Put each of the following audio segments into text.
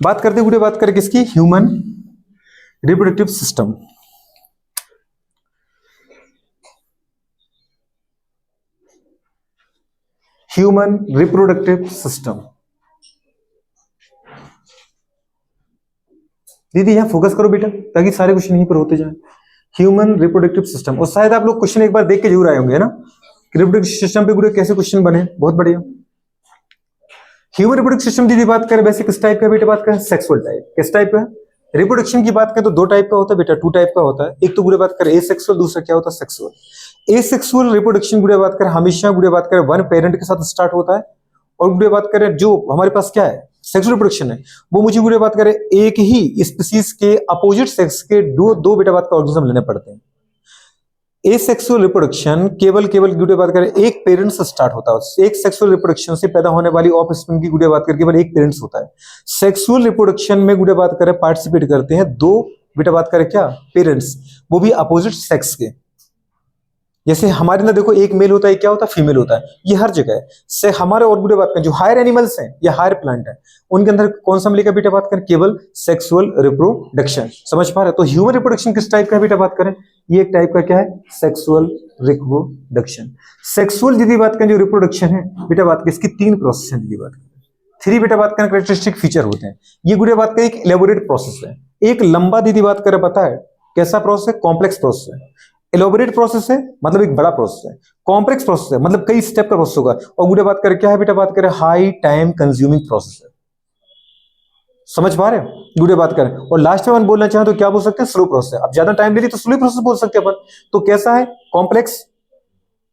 बात करते गुड़े, बात करें किसकी, human reproductive system. Human reproductive system. दीदी यहां फोकस करो बेटा, ताकि सारे क्वेश्चन यहीं पर होते जाएं। ह्यूमन रिप्रोडक्टिव सिस्टम, और शायद आप लोग क्वेश्चन एक बार देख के जरूर आए होंगे, है ना, रिप्रोडक्टिव सिस्टम पे गुड़े कैसे क्वेश्चन बने, बहुत बढ़िया। ह्यूमन रिप्रोडक्टिव सिस्टम दीदी बात करें वैसे किस टाइप का बेटा, बात करें सेक्सुअल टाइप। किस टाइप का रिप्रोडक्शन की बात करें तो दो टाइप का होता है बेटा, टू टाइप का होता है। एक तो गुड़े बात करें एसेक्सुअल, दूसरा क्या होता है, सेक्सुअल। एसेक्सुअल रिप्रोडक्शन गुड़े बात करें हमेशा गुड़े बात करें वन पेरेंट के साथ स्टार्ट होता है, और गुड़े बात करें जो हमारे पास क्या है सेक्सुअल रिप्रोडक्शन है, वो मुझे गुड़े बात करें एक ही स्पीसीज के अपोजिट सेक्स के दो दो बेटा बात का ऑर्गेनिज्म लेने पड़ते हैं। एसेक्सुअल रिप्रोडक्शन केवल गुड़े बात करें एक पेरेंट से स्टार्ट होता है, एक सेक्सुअल रिप्रोडक्शन से पैदा होने वाली ऑफस्प्रिंग की गुड़े बात करें केवल एक पेरेंट्स होता है। सेक्सुअल रिप्रोडक्शन में गुड़े बात करें पार्टिसिपेट करते हैं दो बेटा बात करें क्या, पेरेंट्स, वो भी अपोजिट सेक्स के। जैसे हमारे अंदर देखो एक मेल होता है, क्या होता है, फीमेल होता है, ये हर जगह है। से हमारे और गुड़े बात करें जो हायर एनिमल्स हैं या हायर प्लांट है, उनके अंदर कौन सा मिलेगा बेटा बात करें, केवल सेक्सुअल रिप्रोडक्शन। समझ पा रहे, तो ह्यूमन रिप्रोडक्शन किस टाइप का बेटा बात करें, ये एक टाइप का क्या है, सेक्सुअल रिप्रोडक्शन। सेक्सुअल यदि बात करें जो रिप्रोडक्शन है बेटा बात करें, इसकी तीन प्रोसेस है, बात करें थ्री बेटा बात करें कैरेक्टरिस्टिक फीचर होते हैं। ये गुड़े बात करें एक एलेबोरेट प्रोसेस है, एक लंबा दीदी बात करें पता है कैसा प्रोसेस है, कॉम्प्लेक्स प्रोसेस है। एलोबरेट प्रोसेस है मतलब एक बड़ा प्रोसेस है, कॉम्प्लेक्स प्रोसेस है मतलब कई स्टेप का प्रोसेस होगा, और गुड़े बात करें क्या है बेटा बात करें हाई टाइम कंज्यूमिंग प्रोसेस है। समझ पा रहे हो, गुड़े बात करें, और लास्ट में अपन बोलना चाहें तो क्या बोल सकते हैं, स्लो प्रोसेस है। अब ज्यादा टाइम ले ली तो स्लो प्रोसेस बोल सकते हैं अपन। तो कैसा है, कॉम्प्लेक्स,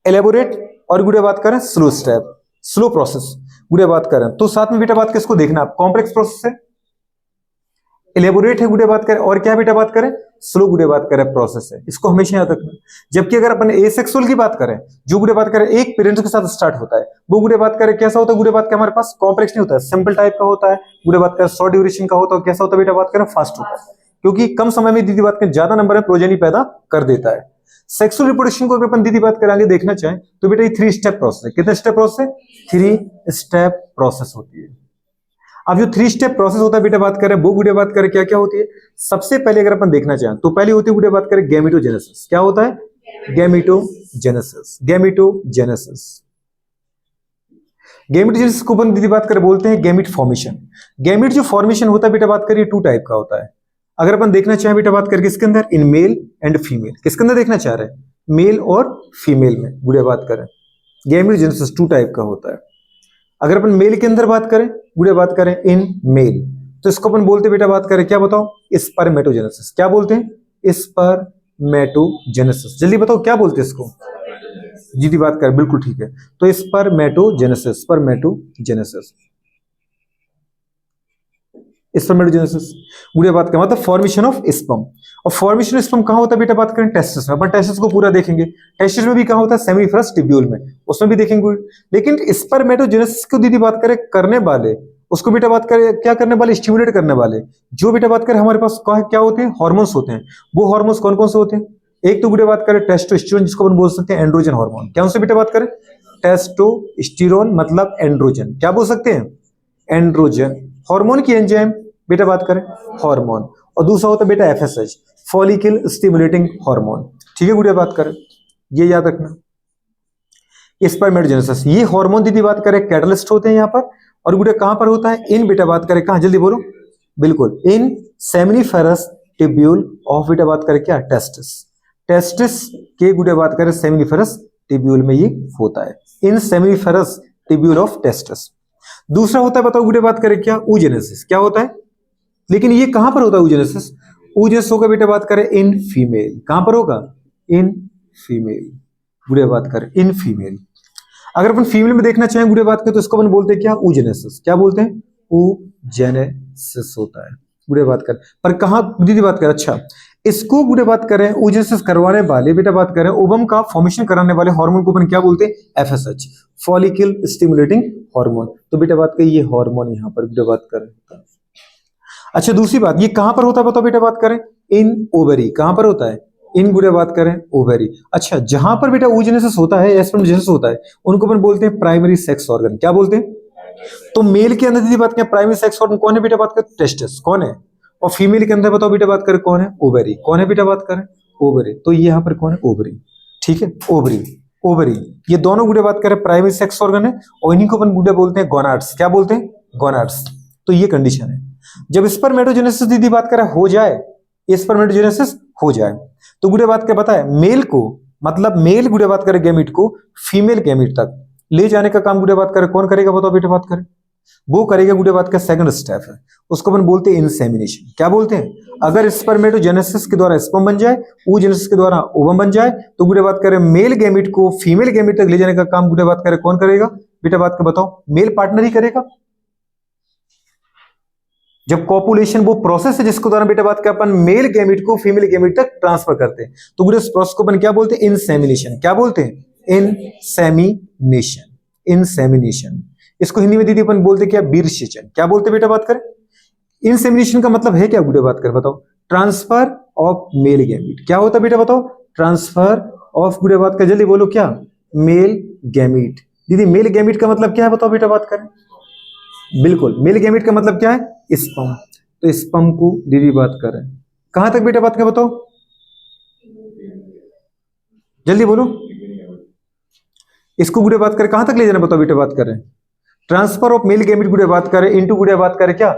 एलेबोरेट, और गुड़े बात करें स्लो स्टेप, स्लो प्रोसेस गुड़े बात करें। तो साथ में बेटा बात किसको देखना, कॉम्प्लेक्स प्रोसेस है, एलेबोरेट है गुड़े बात करें, और क्या बेटा बात करें, स्लो गुड़े बात करें प्रोसेस है। इसको हमेशा याद रखना। जबकि अगर अपन एसेक्सुअल की बात करें, जो गुड़े बात करें एक पेरेंट्स के साथ स्टार्ट होता है, वो गुड़े बात करें कैसा होता है, गुड़े बात के हमारे पास कॉम्प्लेक्स नहीं होता है, सिंपल टाइप का होता है, गुड़े बात करें शॉर्ट ड्यूरेशन का होता है, कैसा होता है बेटा बात करें, फास्ट होता है, क्योंकि कम समय में दीदी बात करें ज्यादा नंबर में प्रोजेनी पैदा कर देता है। सेक्सुअल रिप्रोडक्शन को अगर अपन दीदी बात करेंगे देखना चाहें तो बेटा ये थ्री स्टेप प्रोसेस है। कितने स्टेप प्रोसेस है, थ्री स्टेप प्रोसेस होती है। अब जो थ्री स्टेप प्रोसेस होता है बेटा बात करें, वो गुड़े बात करें क्या क्या होती है। सबसे पहले अगर अपन देखना चाहें तो पहले होती है गुड़े बात करें गैमेटोजेनेसिस। क्या होता है, गैमेटोजेनेसिस। गैमेटोजेनेसिस गैमेटोजेनेसिस को अपन दीदी बात करें बोलते हैं गैमिट फॉर्मेशन। गैमिट जो फॉर्मेशन होता है बेटा बात करिए टू टाइप का होता है। अगर अपन देखना चाहें बेटा बात करें किसके अंदर, इन मेल एंड फीमेल। किसके अंदर देखना चाह रहे हैं, मेल और फीमेल में गुड़े बात करें गैमेटोजेनेसिस टू टाइप का होता है। अगर अपन मेल के अंदर बात करें, गुड़े बात करें इन मेल, तो इसको अपन बोलते बेटा बात करें क्या बताओ, स्पर्मेटोजेनेसिस। क्या बोलते हैं, स्पर्मेटोजेनेसिस। जल्दी बताओ क्या बोलते हैं इसको, जीदी बात करें, बिल्कुल ठीक है। तो स्पर्मेटोजेनेसिस, स्पर्मेटोजेनेसिस, स्पर्मेटोजेनेसिस गुड़े बात करें मतलब फॉर्मेशन ऑफ स्पर्म। और फॉर्मेशन ऑफ स्पर्म कहां होता है बेटा बात करें, टेस्टिस में। अपन टेस्टिस को पूरा देखेंगे, टेस्टिस में भी कहां होता है, सेमिनिफरस ट्यूब्यूल में, उसमें भी देखेंगे। लेकिन स्पर्मेटोजेनेसिस को दीदी बात करें करने वाले, उसको बेटा बात करें क्या करने वाले, स्टिमुलेट करने वाले, जो बेटा बात करें हमारे पास क्या होते हैं, हार्मोन्स होते हैं। वो हार्मोन्स कौन कौन से होते हैं, एक तो गुड़े बात करें टेस्टोस्टेरोन, जिसको अपन बोल सकते हैं एंड्रोजन हार्मोन। क्या उनसे बेटा बात करें, टेस्टोस्टेरोन मतलब एंड्रोजन। क्या बोल सकते हैं, एंड्रोजन हार्मोन की एंजाइम बेटा बात करें हार्मोन। और दूसरा होता है बेटा एफएसएच, फॉलिकल स्टिमुलेटिंग हार्मोन। ठीक है गुड़िया बात करें, ये याद रखना। स्पर्मेटोजेनेसिस, ये हार्मोन दीदी बात करें कैटलिस्ट होते हैं यहाँ पर। और गुड़िया कहां पर होता है, इन बेटा बात करें कहां, जल्दी बोलो, बिल्कुल इन सेमिनिफेरस ट्यूब्यूल ऑफ बेटा बात करें क्या, टेस्टिस। टेस्टिस के गुड़िया बात करें सेमिनिफेरस ट्यूब्यूल में ये होता है, इन सेमिनिफेरस ट्यूब्यूल ऑफ टेस्टिस। दूसरा होता है बताओ गुड़े बात करें क्या, oogenesis। क्या होता है, लेकिन ये कहां पर होता है oogenesis, oogenesis होगा बेटा बात करें इन फीमेल। कहां पर होगा, इन फीमेल, गुड़े बात करें इन फीमेल। अगर अपन फीमेल में देखना चाहें गुड़े बात करें तो इसको अपन बोलते हैं क्या, oogenesis। क्या बोलते हैं, oogenesis होता है गुड़े बात करें। पर कहां दीदी बात करें, अच्छा इसको गुड़े बात करें oogenesis करवाने वाले बेटा बात करें ओवम का फॉर्मेशन कराने वाले हार्मोन को अपन क्या बोलते हैं, एफएसएच, फॉलिकल स्टिमुलेटिंग हार्मोन। तो बेटा बात करें ये हार्मोन यहां पर बेटा बात करें। अच्छा दूसरी बात, ये कहां पर होता है बताओ बेटा बात करें, इन ओवरी। कहां पर होता है, इन गुड़े बात करें ओवरी। अच्छा जहां पर बेटा oogenesis होता है, स्पर्मेटोजेनेसिस होता है, उनको अपन बोलते हैं प्राइमरी सेक्स ऑर्गन। क्या बोलते हैं, तो मेल के अंदर दीदी बात करें प्राइमरी सेक्स ऑर्गन कौन है बेटा, बात करें टेस्टिस कौन है, और फीमेल के अंदर बताओ बेटा बात करें कौन है, ओवरी कौन है बेटा, बात करें ओवरी। तो ये यहाँ पर कौन है, ओवरी, ठीक है, ओवरी ओवरी। ये दोनों गुड़े बात करें प्राइमरी सेक्स ऑर्गन है, और इन्हीं को अपन गुड़े बोलते हैं गोनाड्स। क्या बोलते हैं, गोनाड्स। तो ये कंडीशन है। जब स्पर्मेटोजेनेसिस दीदी बात करें हो जाए, स्पर्मेटोजेनेसिस हो जाए, तो गुड़े बात क्या बताए, मेल को मतलब मेल गुड़े बात करें गैमीट को फीमेल गैमीट तक ले जाने का काम गुड़े बात करें कौन करेगा, बताओ बेटा बात करें, वो करेगा गुड़े बात का सेकंड स्टेप है, उसको अपन बोलते हैं इंसेमिनेशन। क्या बोलते हैं, अगर स्पर्मेटोजेनेसिस के द्वारा स्पर्म बन जाए, oogenesis के द्वारा ओवम बन जाए, तो गुड़े बात करें मेल गैमीट को फीमेल गैमीट तक ले जाने का काम गुड़े बात करें कौन करेगा बेटा, बात का बताओ, मेल पार्टनर ही करेगा। जब कॉपुलेशन वो प्रोसेस है जिसके द्वारा बेटा बात का अपन मेल गैमीट को फीमेल गैमीट तक ट्रांसफर करते हैं, तो गुड़े इस प्रोसेस को अपन क्या बोलते हैं, इंसेमिनेशन। क्या बोलते हैं, इंसेमिनेशन, इंसेमिनेशन। इसको हिंदी में दीदी अपन बोलते क्या, बीरसेचन। क्या बोलते बेटा बात करें, इंसेमिनेशन का मतलब है क्या गुड़े बात कर बताओ, ट्रांसफर ऑफ मेल गैमीट। क्या होता है बेटा बताओ, ट्रांसफर ऑफ गुड़े बात कर, जल्दी बोलो क्या, मेल गैमीट। दीदी मेल गैमीट का मतलब क्या है बताओ बेटा बात करें, बिल्कुल मेल गैमीट का मतलब क्या है, स्पर्म। तो स्पर्म को दीदी बात करें कहां तक बेटा बात कर बताओ, जल्दी बोलो, इसको गुड़े बात करें कहां तक ले जाना बताओ बेटा बात करें, ट्रांसफर ऑफ मेल गैमीट गुड़े बात करें इनटू गुड़े बात करें क्या,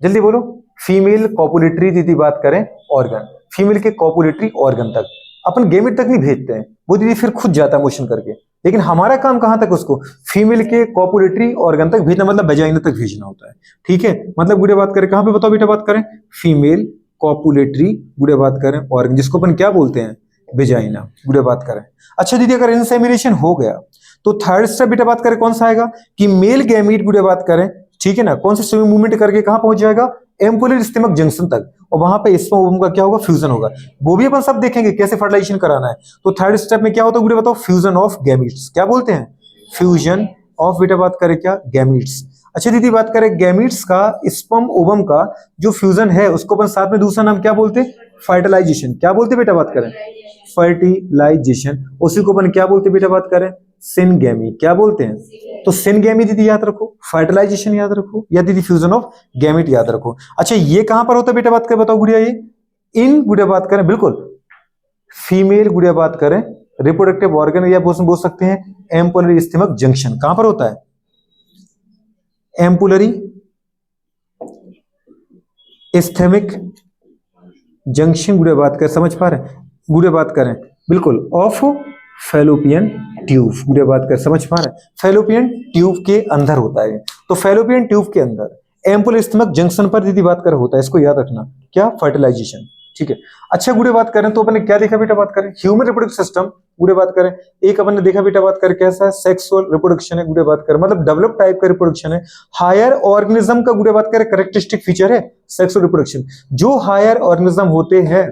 जल्दी बोलो, फीमेल कॉपुलेटरी दीदी बात करें ऑर्गन, फीमेल के कॉपुलेटरी ऑर्गन तक। अपन गैमीट तक नहीं भेजते हैं, वो दीदी फिर खुद जाता है मोशन करके, लेकिन हमारा काम कहां तक, उसको फीमेल के कॉपुलेटरी ऑर्गन तक भेजना, मतलब वेजाइना तक भेजना होता है, ठीक है। मतलब गुड़े बात करें कहां पे बताओ बेटा बात करें, फीमेल कॉपुलेटरी गुड़े बात करें ऑर्गन, जिसको अपन क्या बोलते हैं, वेजाइना गुड़े बात करें। अच्छा दीदी अगर इंसेमिनेशन हो गया तो थर्ड स्टेप बेटा बात करें कौन सा आएगा, कि मेल गैमीट गुड़े बात करें, ठीक है ना, कौन से स्विमिंग मूवमेंट करके कहां पहुंच जाएगा, एम्पुलर स्टमक जंक्शन तक, और वहां पे स्पर्म ओवम का क्या होगा, फ्यूजन होगा। वो भी अपन सब देखेंगे कैसे फर्टिलाइजेशन कराना है। तो थर्ड स्टेप में क्या होता है गुड़े बताओ, फ्यूजन ऑफ गैमीट्स। क्या बोलते हैं, फ्यूजन ऑफ बेटा बात करें क्या, गैमीट्स। अच्छा दीदी बात करें गैमीट्स का स्पर्म ओवम का जो फ्यूजन है उसको अपन साथ में दूसरा नाम क्या बोलते हैं, फर्टिलाइजेशन। क्या बोलते बेटा बात करें, फर्टिलाइजेशन। उसी को अपन क्या बोलते बेटा बात करें, सिनगैमी। क्या बोलते हैं, तो सिनगैमी दीदी याद रखो, फर्टिलाइजेशन याद रखो, या दीदी फ्यूजन ऑफ गैमेट याद रखो। अच्छा ये कहां पर होता है बेटा बात करें बताओ गुड़िया, ये इन गुड़िया बात करें बिल्कुल फीमेल गुड़िया बात करें रिप्रोडक्टिव ऑर्गन, या बोल सकते हैं एम्पुलरी स्टमक जंक्शन। कहां पर होता है, एम्पुलरी स्टमक जंक्शन गुड़िया बात करें, समझ पा रहे हैं, गुड़िया बात करें बिल्कुल ऑफ फैलोपियन ट्यूब, गुड़े बात कर समझ पा रहे हैं, फैलोपियन ट्यूब के अंदर होता है। तो फैलोपियन ट्यूब के अंदर एम्पुल स्टमक जंक्शन पर दीदी बात कर होता है, इसको याद रखना, क्या, फर्टिलाइजेशन, ठीक है। अच्छा गुड़े बात करें तो अपन ने क्या देखा बेटा बात करें, ह्यूमन रिप्रोडक्टिव सिस्टम गुड़े बात करें, एक अपन ने देखा बेटा बात करें कैसा है, सेक्सुअल रिप्रोडक्शन है गुड़े बात करें, मतलब डेवलप टाइप का रिप्रोडक्शन है। हायर ऑर्गेनिज्म का गुड़े बात करें कैरेक्टरिस्टिक फीचर है सेक्सुअल रिप्रोडक्शन। जो हायर ऑर्गेनिज्म होते हैं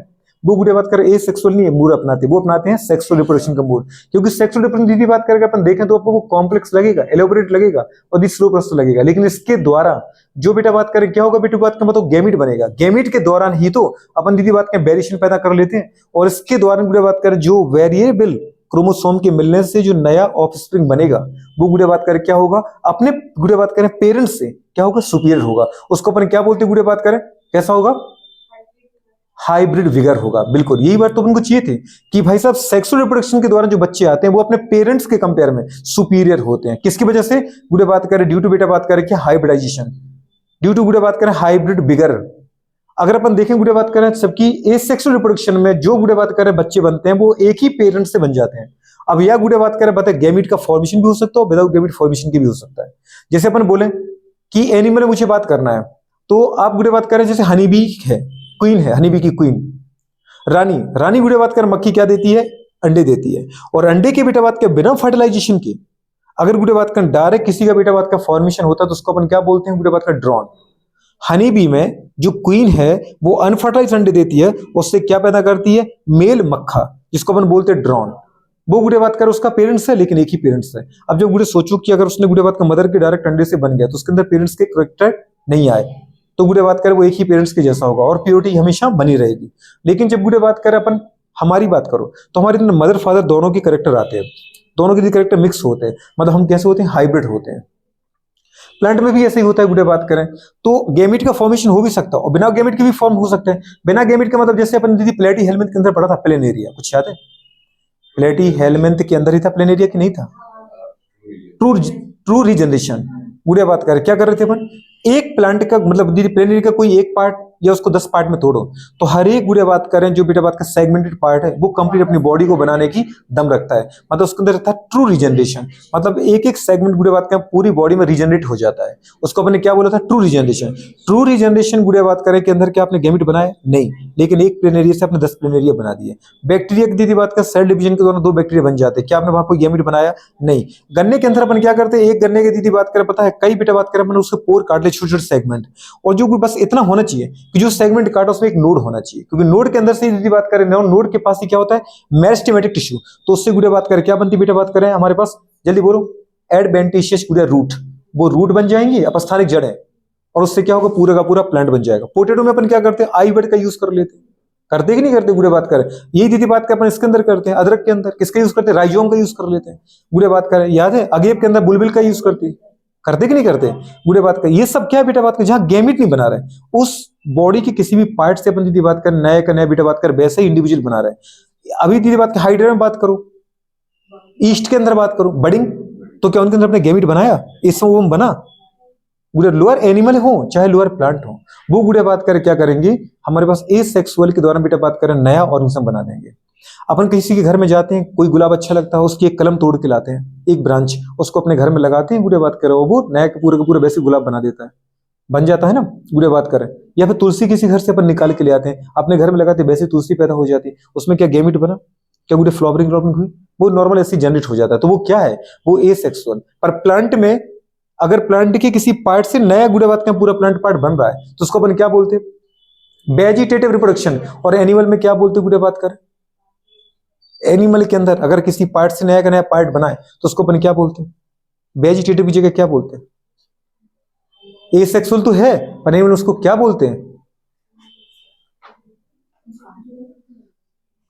वो गुड़े बात करें ए सेक्सुअल नहीं है, मूड अपनाते हैं, वो अपनाते हैं सेक्सुअल रिप्रोडक्शन का मूड, क्योंकि सेक्सुअल रिप्रोडक्शन की बात करके अपन देखें तो आपको वो कॉम्प्लेक्स लगेगा, एलोबरेट लगेगा और दी स्लो प्रोसेस लगेगा, लेकिन इसके द्वारा जो बेटा बात करें क्या होगा बेटा बात का मतलब गैमीट बनेगा। गैमीट के दौरान ही तो अपन दीदी बात करें वेरिएशन पैदा कर लेते हैं, और इसके दौरान गुड़े बात करें जो वेरिएबल क्रोमोसोम के मिलने से जो नया ऑफस्प्रिंग बनेगा वो गुड़े बात करें क्या होगा, अपने गुड़े बात करें पेरेंट्स से क्या होगा, सुपीरियर होगा। उसको अपन क्या बोलते हैं गुड़े बात करें, कैसा होगा, हाइब्रिड विगर होगा। बिल्कुल यही बात तो अपन को चाहिए थी कि भाई साहब सेक्सुअल रिप्रोडक्शन के दौरान जो बच्चे आते हैं वो अपने पेरेंट्स के कंपेयर में सुपीरियर होते हैं। किसकी वजह से, गुड़े बात करें ड्यू टू बेटा बात करें क्या, हाइब्रिडाइजेशन, ड्यू टू गुड़े बात करें हाइब्रिड विगर। अगर अपन देखें गुड़े बात करें सबकी एसेक्सुअल रिप्रोडक्शन में जो गुड़े बात करें बच्चे बनते हैं वो एक ही पेरेंट से बन जाते हैं। अब यह गुड़े बात करें बताए गैमीट का फॉर्मेशन भी हो सकता है, विदाउट गैमीट फॉर्मेशन की भी हो सकता है। जैसे अपन बोले कि एनिमल मुझे बात करना है तो आप गुड़े बात करें जैसे हनी बी है, क्वीन है, हनी बी की क्वीन रानी, रानी गुड़े बात कर मक्खी क्या देती है, अंडे देती है, और अंडे के बेटा बात के बिना फर्टिलाइजेशन के अगर गुड़े बात कर डायरेक्ट किसी का बेटा बात का फॉर्मेशन होता है तो उसको अपन क्या बोलते हैं गुड़े बात का ड्रोन। हनी बी में जो क्वीन है वो अनफर्टाइज अंडे देती है, उससे क्या पैदा करती है, मेल मक्खा, जिसको अपन बोलते हैं ड्रोन। वो गुड़े बात कर उसका पेरेंट्स है लेकिन एक ही पेरेंट्स है। अब जब गुड़े सोचो कि अगर उसने गुड़े बात का मदर के डायरेक्ट अंडे से बन गया तो उसके अंदर पेरेंट्स के करेक्टर नहीं आए तो गुड़े बात करें वो एक ही पेरेंट्स के जैसा होगा और प्योरिटी हमेशा बनी रहेगी। लेकिन जब गुड़े बात करें अपन हमारी बात करो तो हमारे अंदर मदर फादर दोनों के करेक्टर आते हैं, दोनों के करेक्टर मिक्स होते हैं, मतलब हम कैसे होते हैं, हाइब्रिड होते हैं। प्लांट में भी ऐसे ही होता है गुड़े बात करें तो गैमेट का फॉर्मेशन हो भी सकता है और बिना गैमेट के भी फॉर्म हो सकता है। बिना गैमेट का मतलब जैसे अपन दीदी प्लेटी हेलमिंथ के अंदर पढ़ा था प्लेनेरिया, कुछ याद है? प्लेटी हेलमिंथ के अंदर ही था प्लेनेरिया कि नहीं था? ट्रू ट्रू रीजनरेशन गुड़िया बात करें क्या कर रहे थे अपन, एक प्लांट का मतलब दीदी प्लेनेरिया का कोई एक पार्ट या उसको 10 पार्ट में तोड़ो तो हर एक गुड़िया बात करें जो बेटा बात का सेगमेंटेड पार्ट है वो कंप्लीट अपनी बॉडी को बनाने की दम रखता है। मतलब उसके अंदर था ट्रू रीजनरेशन, मतलब एक एक सेगमेंट गुड़िया बात का पूरी बॉडी में रीजनरेट हो जाता है, उसको अपने क्या बोला था? True regeneration. ट्रू रीजनरेशन गुड़िया बात करें के अंदर क्या आपने गैमेट बनाया? नहीं, लेकिन एक प्लेनेरिया से आपने 10 प्लेनेरिया बना दिए। बैक्टीरिया की दीदी बात का सेल डिवीजन के दौरान 2 बैक्टीरिया बन जाते हैं, क्या आपने वहां कोई गैमेट बनाया? नहीं। गन्ने के अंदर अपन क्या करते हैं, एक गन्ने की दीदी बात करें पता है कई बेटा बात करें अपन उसके पोर काट ले छोटे छोटे सेगमेंट, और जो बस इतना होना चाहिए कि जो सेगमेंट काटा उसमें एक नोड होना चाहिए, क्योंकि नोड के अंदर से यदि बात करें नोड के पास ही क्या होता है? मेरिस्टेमेटिक टिश्यू, तो उससे गुड़िया बात करें क्या बनती बेटा बात करें हमारे पास, जल्दी बोलो, एडवेंटिशियस गुड़िया रूट, वो रूट बन जाएंगी अपस्थानिक जड़ें, और उससे क्या होगा? पूरा का पूरा प्लांट बन जाएगा। पोटैटो में अपन क्या करते हैं? आई वर्ड का यूज कर लेते हैं, करते कि नहीं करते गुड़िया बात करें? यही दीदी बात करें अपन इसके अंदर करते हैं, अदरक के अंदर किसका यूज करते हैं? राइजोम का यूज कर लेते हैं गुड़िया बात करें, याद है? अगेप के अंदर बुलबिल का यूज करते हैं, करते कि नहीं करते गुड़े बात कर? ये सब क्या है बेटा बात कर? जहां गैमेट नहीं बना रहे उस बॉडी के किसी भी पार्ट से अपन दीदी बात कर नया का नया बेटा बात कर वैसे ही इंडिविजुअल बना रहे हैं। अभी दीदी बात कर हाइड्रा में बात करो, ईस्ट के अंदर बात करो, बडिंग, तो क्या उनके अंदर अपने गैमेट बनाया? इसमें वो बना गुड़े लोअर एनिमल हो चाहे लोअर प्लांट हो, वो गुड़े बात कर क्या करेंगे हमारे पास एसेक्सुअल के दौरान बेटा बात करें नया ऑर्गेनिज्म बना देंगे। अपन किसी के घर में जाते हैं, कोई गुलाब अच्छा लगता है उसकी एक कलम तोड़ के लाते हैं, एक ब्रांच, उसको अपने घर में लगाते हैं, गुड़े बात करें वो नया के पूरे वैसे गुलाब बना देता है, बन जाता है ना गुड़े बात करें। या फिर तुलसी किसी घर से अपन निकाल के ले आते हैं, अपने घर में लगाते हैं, वैसे तुलसी पैदा हो जाती है, उसमें क्या गैमेट बना? क्या गुड़े फ्लावरिंग हुई? वो नॉर्मल ऐसे जनरेट हो जाता है, तो वो क्या है? वो एसेक्सुअल। पर प्लांट में अगर प्लांट के किसी पार्ट से नया गुड़े बात का पूरा प्लांट पार्ट बन रहा है तो उसको अपन क्या बोलते हैं? Vegetative reproduction. और एनिमल में क्या बोलते हैं गुड़े बात कर? एनिमल के अंदर अगर किसी पार्ट से नया का नया पार्ट बनाए तो उसको अपन क्या बोलते हैं? वेजिटेटिव की जगह क्या बोलते हैं? एसेक्सुअल तो है पर एनिमल उसको क्या बोलते हैं?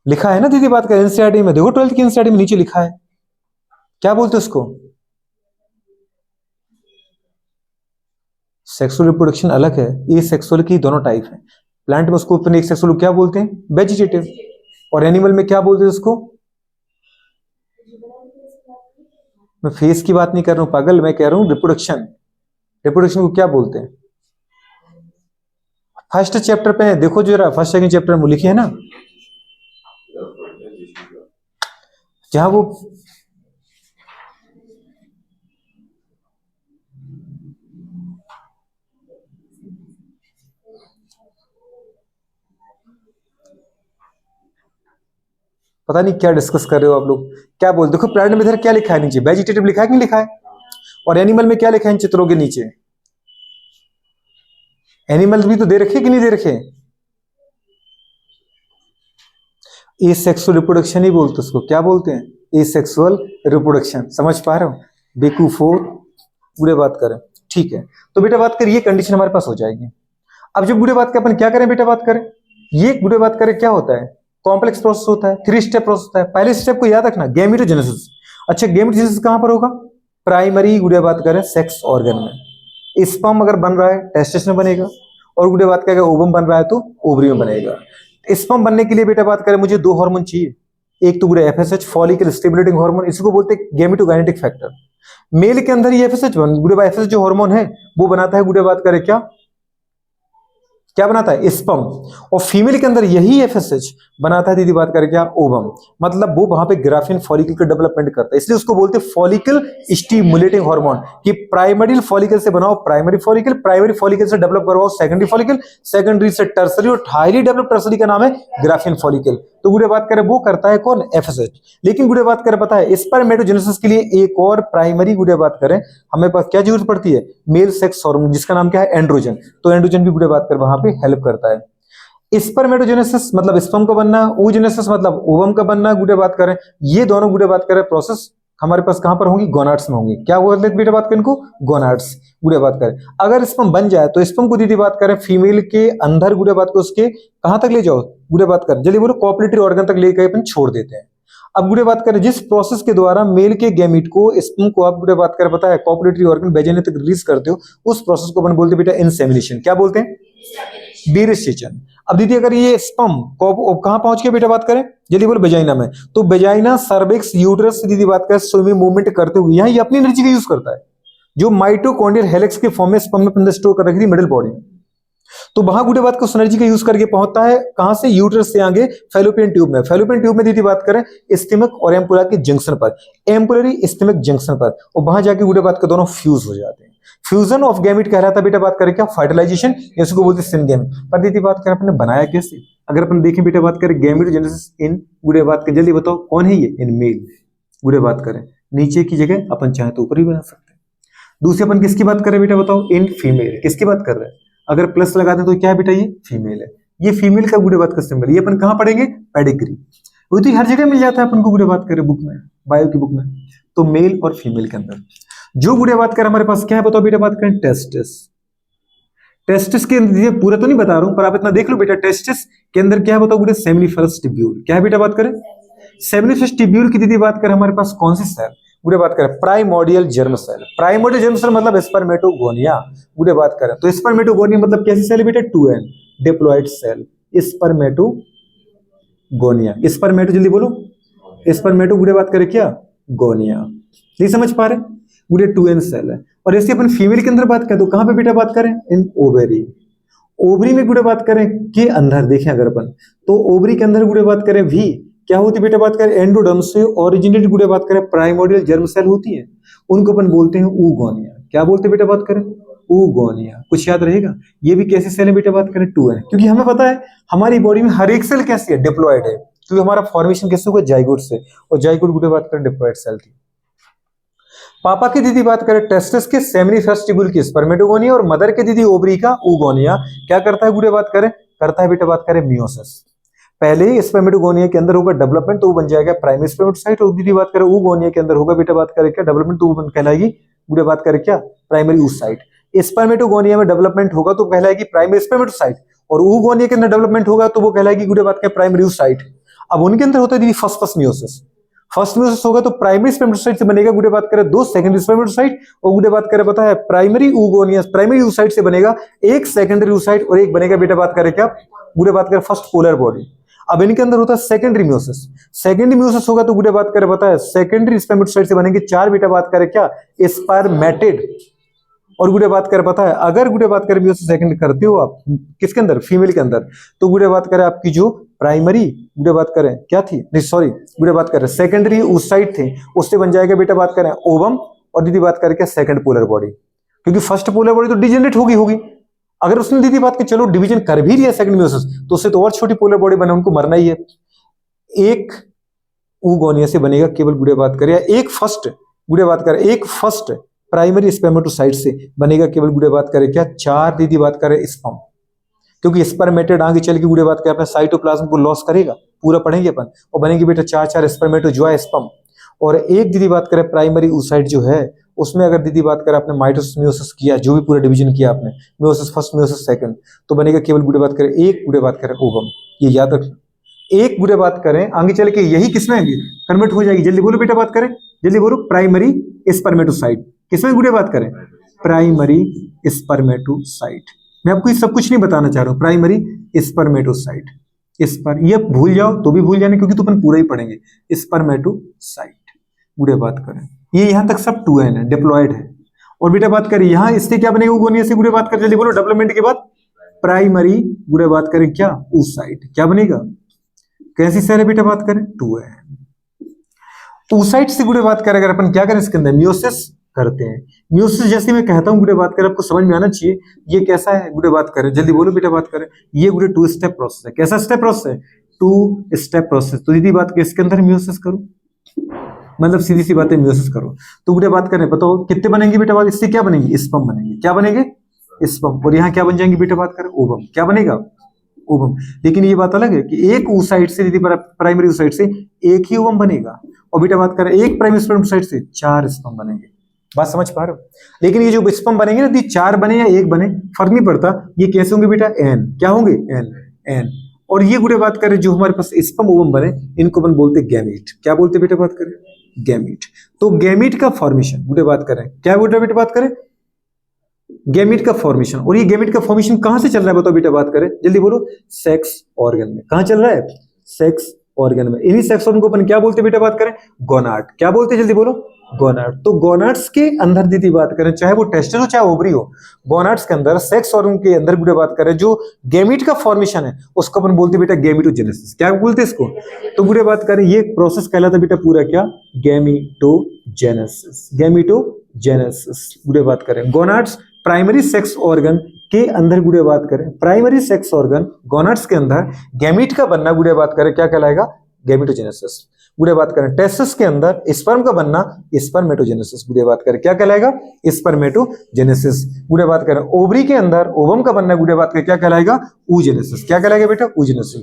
लिखा है ना दीदी बात का एनसीईआरटी में, देखो 12th की एनसीईआरटी में नीचे लिखा है, क्या बोलते हैं उसको? सेक्सुअल रिप्रोडक्शन अलग है, एसेक्सुअल की दोनों टाइप है। प्लांट में उसको अपन एक सेक्सुअल क्या बोलते हैं? वेजिटेटिव। और एनिमल में क्या बोलते हैं उसको? मैं फेस की बात नहीं कर रहा हूं पागल, मैं कह रहा हूं रिप्रोडक्शन। रिप्रोडक्शन को क्या बोलते हैं? फर्स्ट चैप्टर पे देखो जरा, फर्स्ट सेकंड चैप्टर में लिखी है ना, जहां वो पता नहीं क्या डिस्कस कर रहे हो आप लोग, क्या बोल? देखो प्लांट में इधर क्या लिखा है नीचे? वेजिटेटिव लिखा है कि नहीं लिखा है? और एनिमल में क्या लिखा है इन चित्रों के नीचे? एनिमल भी तो दे रखे कि नहीं दे रखे? एसेक्सुअल रिप्रोडक्शन ही बोलते उसको, क्या बोलते हैं? Asexual reproduction. समझ पा रहे हो? बेकूफोर बुरे बात करें, ठीक है। तो बेटा बात करें ये कंडीशन हमारे पास हो जाएगी। अब जब बुरे बात करें अपन क्या करें बेटा बात करें, ये बुरे बात करें क्या होता है? कॉम्प्लेक्स प्रोसेस होता है, 3 स्टेप प्रोसेस होता है। पहले स्टेप को याद रखना, गैमेटोजेनेसिस। अच्छा गैमेटोजेनेसिस कहां पर होगा? प्राइमरी गुड़े बात करें सेक्स ऑर्गन में। स्पर्म अगर बन रहा है टेस्टिस में बनेगा, और गुड़े बात करें ओवम बन रहा है तो ओवरी में बनेगा। स्पर्म बनने के लिए बेटा बात करें मुझे 2 हार्मोन चाहिए, एक तो गुड़े एफएसएच फॉलिकल स्टिमुलेटिंग हार्मोन, इसको बोलते हैं गैमेटोगाइनेटिक फैक्टर। मेल के अंदर ही एफएसएच गुड़े एफएसएच जो हार्मोन है वो बनाता है गुड़े बात करें क्या बनाता है? स्पर्म। और फीमेल के अंदर यही एफएसएच बनाता है दीदी बात करें क्या? ओवम। मतलब वो वहां पे ग्राफिन फॉलिकल का डेवलपमेंट करता है, इसलिए उसको बोलते हैं फॉलिकल स्टिमुलेटिंग हार्मोन, कि प्राइमरी फॉलिकल से बनाओ प्राइमरी फॉलिकल, प्राइमरी फॉलिकल से डेवलप करवाओ सेकेंडरी फॉलिकल, सेकेंडरी से टर्सरी, और हाईली डेवलप टर्सरी का नाम है ग्राफिन फॉलिकल। तो गुड़े बात करें वो करता है कौन? एफएसएच। लेकिन गुड़े बात करें पता है स्पर्मेटोजेनेसिस के लिए एक और प्राइमरी गुड़े बात करें हमें पास क्या जरूरत पड़ती है? मेल सेक्स हार्मोन, जिसका नाम क्या है? एंड्रोजन। तो एंड्रोजन भी गुड़े बात कर वहां पे हेल्प करता है। स्पर्मेटोजेनेसिस मतलब स्पर्म का बनना, oogenesis मतलब ओवम का बनना गुड़े बात करें, ये दोनों गुड़े बात करें प्रोसेस हमारे पास कहां पर होंगी? गोनाड्स में होंगी। क्या बोल बेटा बात करें इनको? गोनाड्स गुड़े बात करें। अगर स्पर्म बन जाए तो स्पर्म को दीदी बात करें फीमेल के अंदर गुड़े बात को उसके कहां तक ले जाओ गुड़े बात करें, जल्दी बोलो, कॉपलेटरी ऑर्गन तक लेकर अपन छोड़ देते हैं। अब गुड़े बात करें जिस प्रोसेस के द्वारा मेल के गैमीट को स्पर्म को आप गुड़े बात करें पता है कॉपुलेटरी ऑर्गन वेजाइना तक रिलीज करते हो, उस प्रोसेस को अपन बोलते हैं बेटा इंसेमिनेशन। क्या बोलते हैं? बीरसेचन। अब दीदी अगर ये स्पर्म कहां पहुंच के बेटा बात करें, जल्दी बोलो वेजाइना में, तो वेजाइना सर्विक्स यूट्रस से दीदी बात करें स्विमिंग मूवमेंट करते हुए यहां ये अपनी एनर्जी का यूज करता है जो माइटोकॉन्ड्रियल हेलिक्स के फॉर्म में स्पर्म में स्टोर कर रखी थी मिडिल बॉडी में, तो वहां गुड़े बात को उस एनर्जी का यूज करके पहुंचता है कहां से, यूट्रस से आगे फैलोपियन ट्यूब में। फैलोपियन ट्यूब में दीदी बात करें स्टमक और एम्पुला के जंक्शन पर, एम्पुलरी स्टमक जंक्शन पर, और वहां जाके गुड़े बात के दोनों फ्यूज हो जाते हैं। फ्यूजन ऑफ गैमिट कहलाता है बेटा बात करें क्या, फर्टिलाइजेशन, इसको बोलते हैं सिनगैमिट। पर दीदी बात करें अपने बनाया कैसे, अगर अपन देखें बेटा बात करें गैमिटोजेनेसिस इन गुड़े बात करें, जल्दी बताओ कौन है ये, इन मेल। गुड़े बात करें नीचे की जगह अपन चाहे तो ऊपर भी बना सकते हैं। दूसरी अपन किसकी बात करें बेटा बताओ, इन फीमेल। किसकी बात कर रहे हैं, अगर प्लस लगा दें तो क्या है बेटा, ये फीमेल है। ये फीमेल का गुड़े बात का सिंबल, ये अपन कहां पढ़ेंगे, पेडिग्री। वो तो हर जगह मिल जाता है अपन को गुड़े बात करें बुक में, बायो की बुक में। तो मेल और फीमेल के अंदर जो गुड़े बात करें हमारे पास क्या है बताओ बेटा बात करें, टेस्टिस। टेस्टिस के अंदर पूरा तो नहीं बता रहा हूं पर आप इतना देख लो बेटा, टेस्टिस के अंदर क्या है बताओ गुड़े, सेमिनिफरस टिब्यूल। क्या है बेटा बात करें, सेमिनिफरस टिब्यूल की दीदी बात करें हमारे पास कौन सी सेल, गुड़े बात करें primordial germ cell. Primordial germ cell मतलब स्पर्मेटोगोनिया। गुड़े बात करें तो स्पर्मेटोगोनिया मतलब कैसी सेल है बेटा, 2n डिप्लॉइड सेल, स्पर्मेटोगोनिया। स्पर्मेटो जल्दी बोलो, स्पर्मेटो गुड़े बात करें क्या, गोनिया। नहीं समझ पा रहे, गुड़े 2n सेल है। और ऐसे अपन फीमेल के अंदर बात करें तो कहां पे बेटा बात करें, इन ओवरी। ओवरी में गुड़े बात करें के अंदर देखें अगर अपन तो ओवरी के अंदर गुड़े बात करें भी क्या होती है बेटा बात करें, एंडोडर्म से ओरिजिनेट गुड़े बात करें प्राइमोर्डियल जर्म सेल होती है, उनको अपन बोलते हैं oogonia। क्या बोलते हैं बेटा बात करें, oogonia। कुछ याद रहेगा, ये भी कैसे सेल है बेटा बात करें, 2n। क्योंकि हमें पता है हमारी बॉडी में हर एक सेल कैसी है, डिप्लॉयड है, क्योंकि हमारा फॉर्मेशन कैसे हुआ, जाइगोट से, और जाइगोट गुड़े बात करें डिप्लॉयड सेल थी। पापा की दीदी बात करें टेस्टिस के सेमिनिफरस टिब्यूल की स्पर्मेटोगोनिया, और मदर के दीदी ओवरी का oogonia। क्या करता है गुड़े बात करें, करता है बेटा बात करें मियोसिस। पहले ही स्पर्मेटोगोनिया के अंदर होगा डेवलपमेंट, तो वो बन जाएगा प्राइमरी स्पर्मेटोसाइट। और दीदी बात करें oogonia के अंदर होगा बेटा बात करें क्या, डेवलपमेंट, तो वो कहलाएगी गुड़े बात करें क्या, प्राइमरी oocyte। स्पर्मेटोगोनिया में डेवलपमेंट होगा तो कहलाएगी प्राइमरी स्पर्मेटोसाइट, और oogonia के अंदर डेवलपमेंट होगा तो वो कहलाएगी गुड़े बात करें प्राइमरी oocyte। अब उनके अंदर होता है दीदी फर्स्ट मियोसिस। फर्स्ट मियोसिस होगा तो प्राइमरी स्पर्मेटोसाइट से बनेगा गुड़े बात करें 2 सेकेंडरी स्पर्मेटोसाइट, और गुड़े बात करें पता है प्राइमरी oogonia प्राइमरी oocyte से बनेगा 1 सेकेंडरी oocyte, और एक बनेगा बेटा बात करें क्या, गुड़े बात करें फर्स्ट पोलर बॉडी। अब इनके अंदर होता है सेकेंडरी मियोसिस। सेकेंडरी मियोसिस होगा तो गुड़े बात करें पता है सेकेंडरी स्पर्मेटोसाइट से बनेंगे 4 बेटा बात करें क्या, स्पर्मेटिड। और गुड़े बात करें पता है अगर गुड़े बात करें मियोसिस सेकंड करते हो आप किसके अंदर, फीमेल के अंदर, तो गुड़े बात करें आपकी जो प्राइमरी गुड़े बात करें क्या थी, नहीं सॉरी गुड़े बात करें सेकेंडरी oocyte थे, उससे बन जाएगा बेटा बात करें ओवम, और दीदी बात करें क्या, सेकंड पोलर बॉडी। क्योंकि फर्स्ट पोलर बॉडी तो डिजेनरेट होगी। अगर उसने दीदी बात की चलो डिवीजन कर भी रही है सेकंड मियोसिस, तो उससे तो और छोटी पोलर बॉडी बने, उनको मरना ही है। एक oogonia से बनेगा केवल गुड़े बात करें, एक फर्स्ट गुड़े बात करें, एक फर्स्ट प्राइमरी स्पर्मेटोसाइट से बनेगा केवल गुड़े बात करें क्या, 4 दीदी बात करें स्पर्म। क्योंकि स्पर्मेटेड आगे चल के गुड़े बात करें अपने साइटोप्लाज्म को लॉस करेगा, पूरा पढ़ेंगे अपन, और बनेगी बेटा 4 स्पर्मेटोजोआ स्पर्म। और एक दीदी बात करें प्राइमरी oocyte जो है उसमें अगर दीदी बात करें आपने माइटोसिस मियोसिस किया, जो भी पूरा डिवीजन किया आपने, मियोसिस फर्स्ट मियोसिस सेकंड, तो बनेगा केवल गुड़े बात करें एक गुड़े बात करें ओवम। ये याद रखना, एक गुड़े बात करें आगे चल के यही किसमें कन्वर्ट हो जाएगी, जल्दी बोलो बेटा बात करें, जल्दी बोलो, प्राइमरी स्पर्मेटोसाइट। किसमें गुड़े बात करें, प्राइमरी स्पर्मेटोसाइट। मैं आपको ये सब कुछ नहीं बताना चाह रहा हूं, प्राइमरी स्पर्मेटोसाइट। इस पर ये भूल जाओ तो भी भूल जाने, क्योंकि तो अपन पूरा ही पढ़ेंगे। स्पर्मेटोसाइट गुड़े बात करें, ये यहां तक सब 2n है, डिप्लॉयड है। और बेटा बात करें यहां इससे क्या बनेगा, oogonia से गुड़े बात करें, जल्दी बोलो, डेवलपमेंट के बाद प्राइमरी गुड़े बात करें क्या, oocyte। क्या बनेगा, कैसी सेल है बेटा बात करें, 2n। oocyte से गुड़े बात करें अगर अपन क्या करें इसके अंदर, मियोसिस करते हैं। मियोसिस जैसे मैं कहता हूं गुड़े बात करें, आपको समझ में आना चाहिए ये कैसा है गुड़े बात करें, जल्दी बोलो बेटा बात करें, ये गुड़े 2 स्टेप प्रोसेस है। कैसा स्टेप प्रोसेस है, 2 स्टेप प्रोसेस। तो दीदी बात इसके अंदर मियोसिस करो, मतलब सीधी सी बात है मियोसिस करो, तो गुड़े बात करें बताओ कितने बनेंगे बेटा बात, इससे क्या बनेंगे, स्पर्म बनेंगे। क्या बनेंगे, स्पर्म। और यहाँ क्या बन जाएंगे बेटा बात करें, ओवम। क्या बनेगा, ओवम। लेकिन ये बात अलग है कि एक oocyte से दीदी प्राइमरी oocyte से एक ही ओवम बनेगा, और बेटा बात करें एक प्राइमरी स्पर्मेटोसाइट से 4 स्पर्म बनेंगे। बात समझ पा रहे हो। लेकिन ये जो स्पर्म बनेंगे ना, 4 बने या 1 बने फर्क नहीं पड़ता, ये कैसे होंगे बेटा, n। क्या होंगे, n। और ये गुड़े बात करें जो हमारे पास स्पर्म ओवम बने, इनको अपन बोलते हैं गैमीट। क्या बोलते बेटा बात करें? गैमीट। तो गैमीट का फॉर्मेशन गुड़े बात करें, क्या गुड़े बेटा बात करें? गैमीट का फॉर्मेशन। और ये गैमीट का फॉर्मेशन कहां से चल रहा है बताओ बेटा बात करें, जल्दी बोलो। सेक्स ऑर्गन में। कहां चल रहा है? सेक्स ऑर्गन में। इन्हीं सेक्स ऑर्गन को अपन क्या बोलते बेटा बात करें? गोनाड। क्या बोलते जल्दी बोलो? गोनाड। तो गोनाड्स के अंदर दीदी बात करें, चाहे वो टेस्टिस हो चाहे ओवरी हो, गोनाड्स के अंदर सेक्स ऑर्गन के अंदर गुड़े बात करें जो गैमीट का फॉर्मेशन है उसको अपन बोलते बेटा गैमीटोजेनेसिस। क्या बोलते हैं इसको? तो गुड़े बात करें ये प्रोसेस कहलाता बेटा पूरा क्या? गैमीटोजेनेसिस। गैमीटोजेनेसिस गुड़े बात करें। गोनाड्स प्राइमरी सेक्स ऑर्गन के अंदर गुड़े बात करें, प्राइमरी सेक्स ऑर्गन गोनाड्स के अंदर गैमीट का बनना गुड़े बात करें क्या कहलाएगा? गैमीटोजेनेसिस। गुड़े बात करें टेस्टिस के अंदर स्पर्म का बनना स्पर्मेटोजेनेसिस। गुड़े बात करें क्या कहलाएगा? स्पर्मेटोजेनेसिस। गुड़े बात करें ओवरी के अंदर ओवम का बनना गुड़े बात करें क्या कहलाएगा? oogenesis। क्या कहलाएगा बेटा? oogenesis।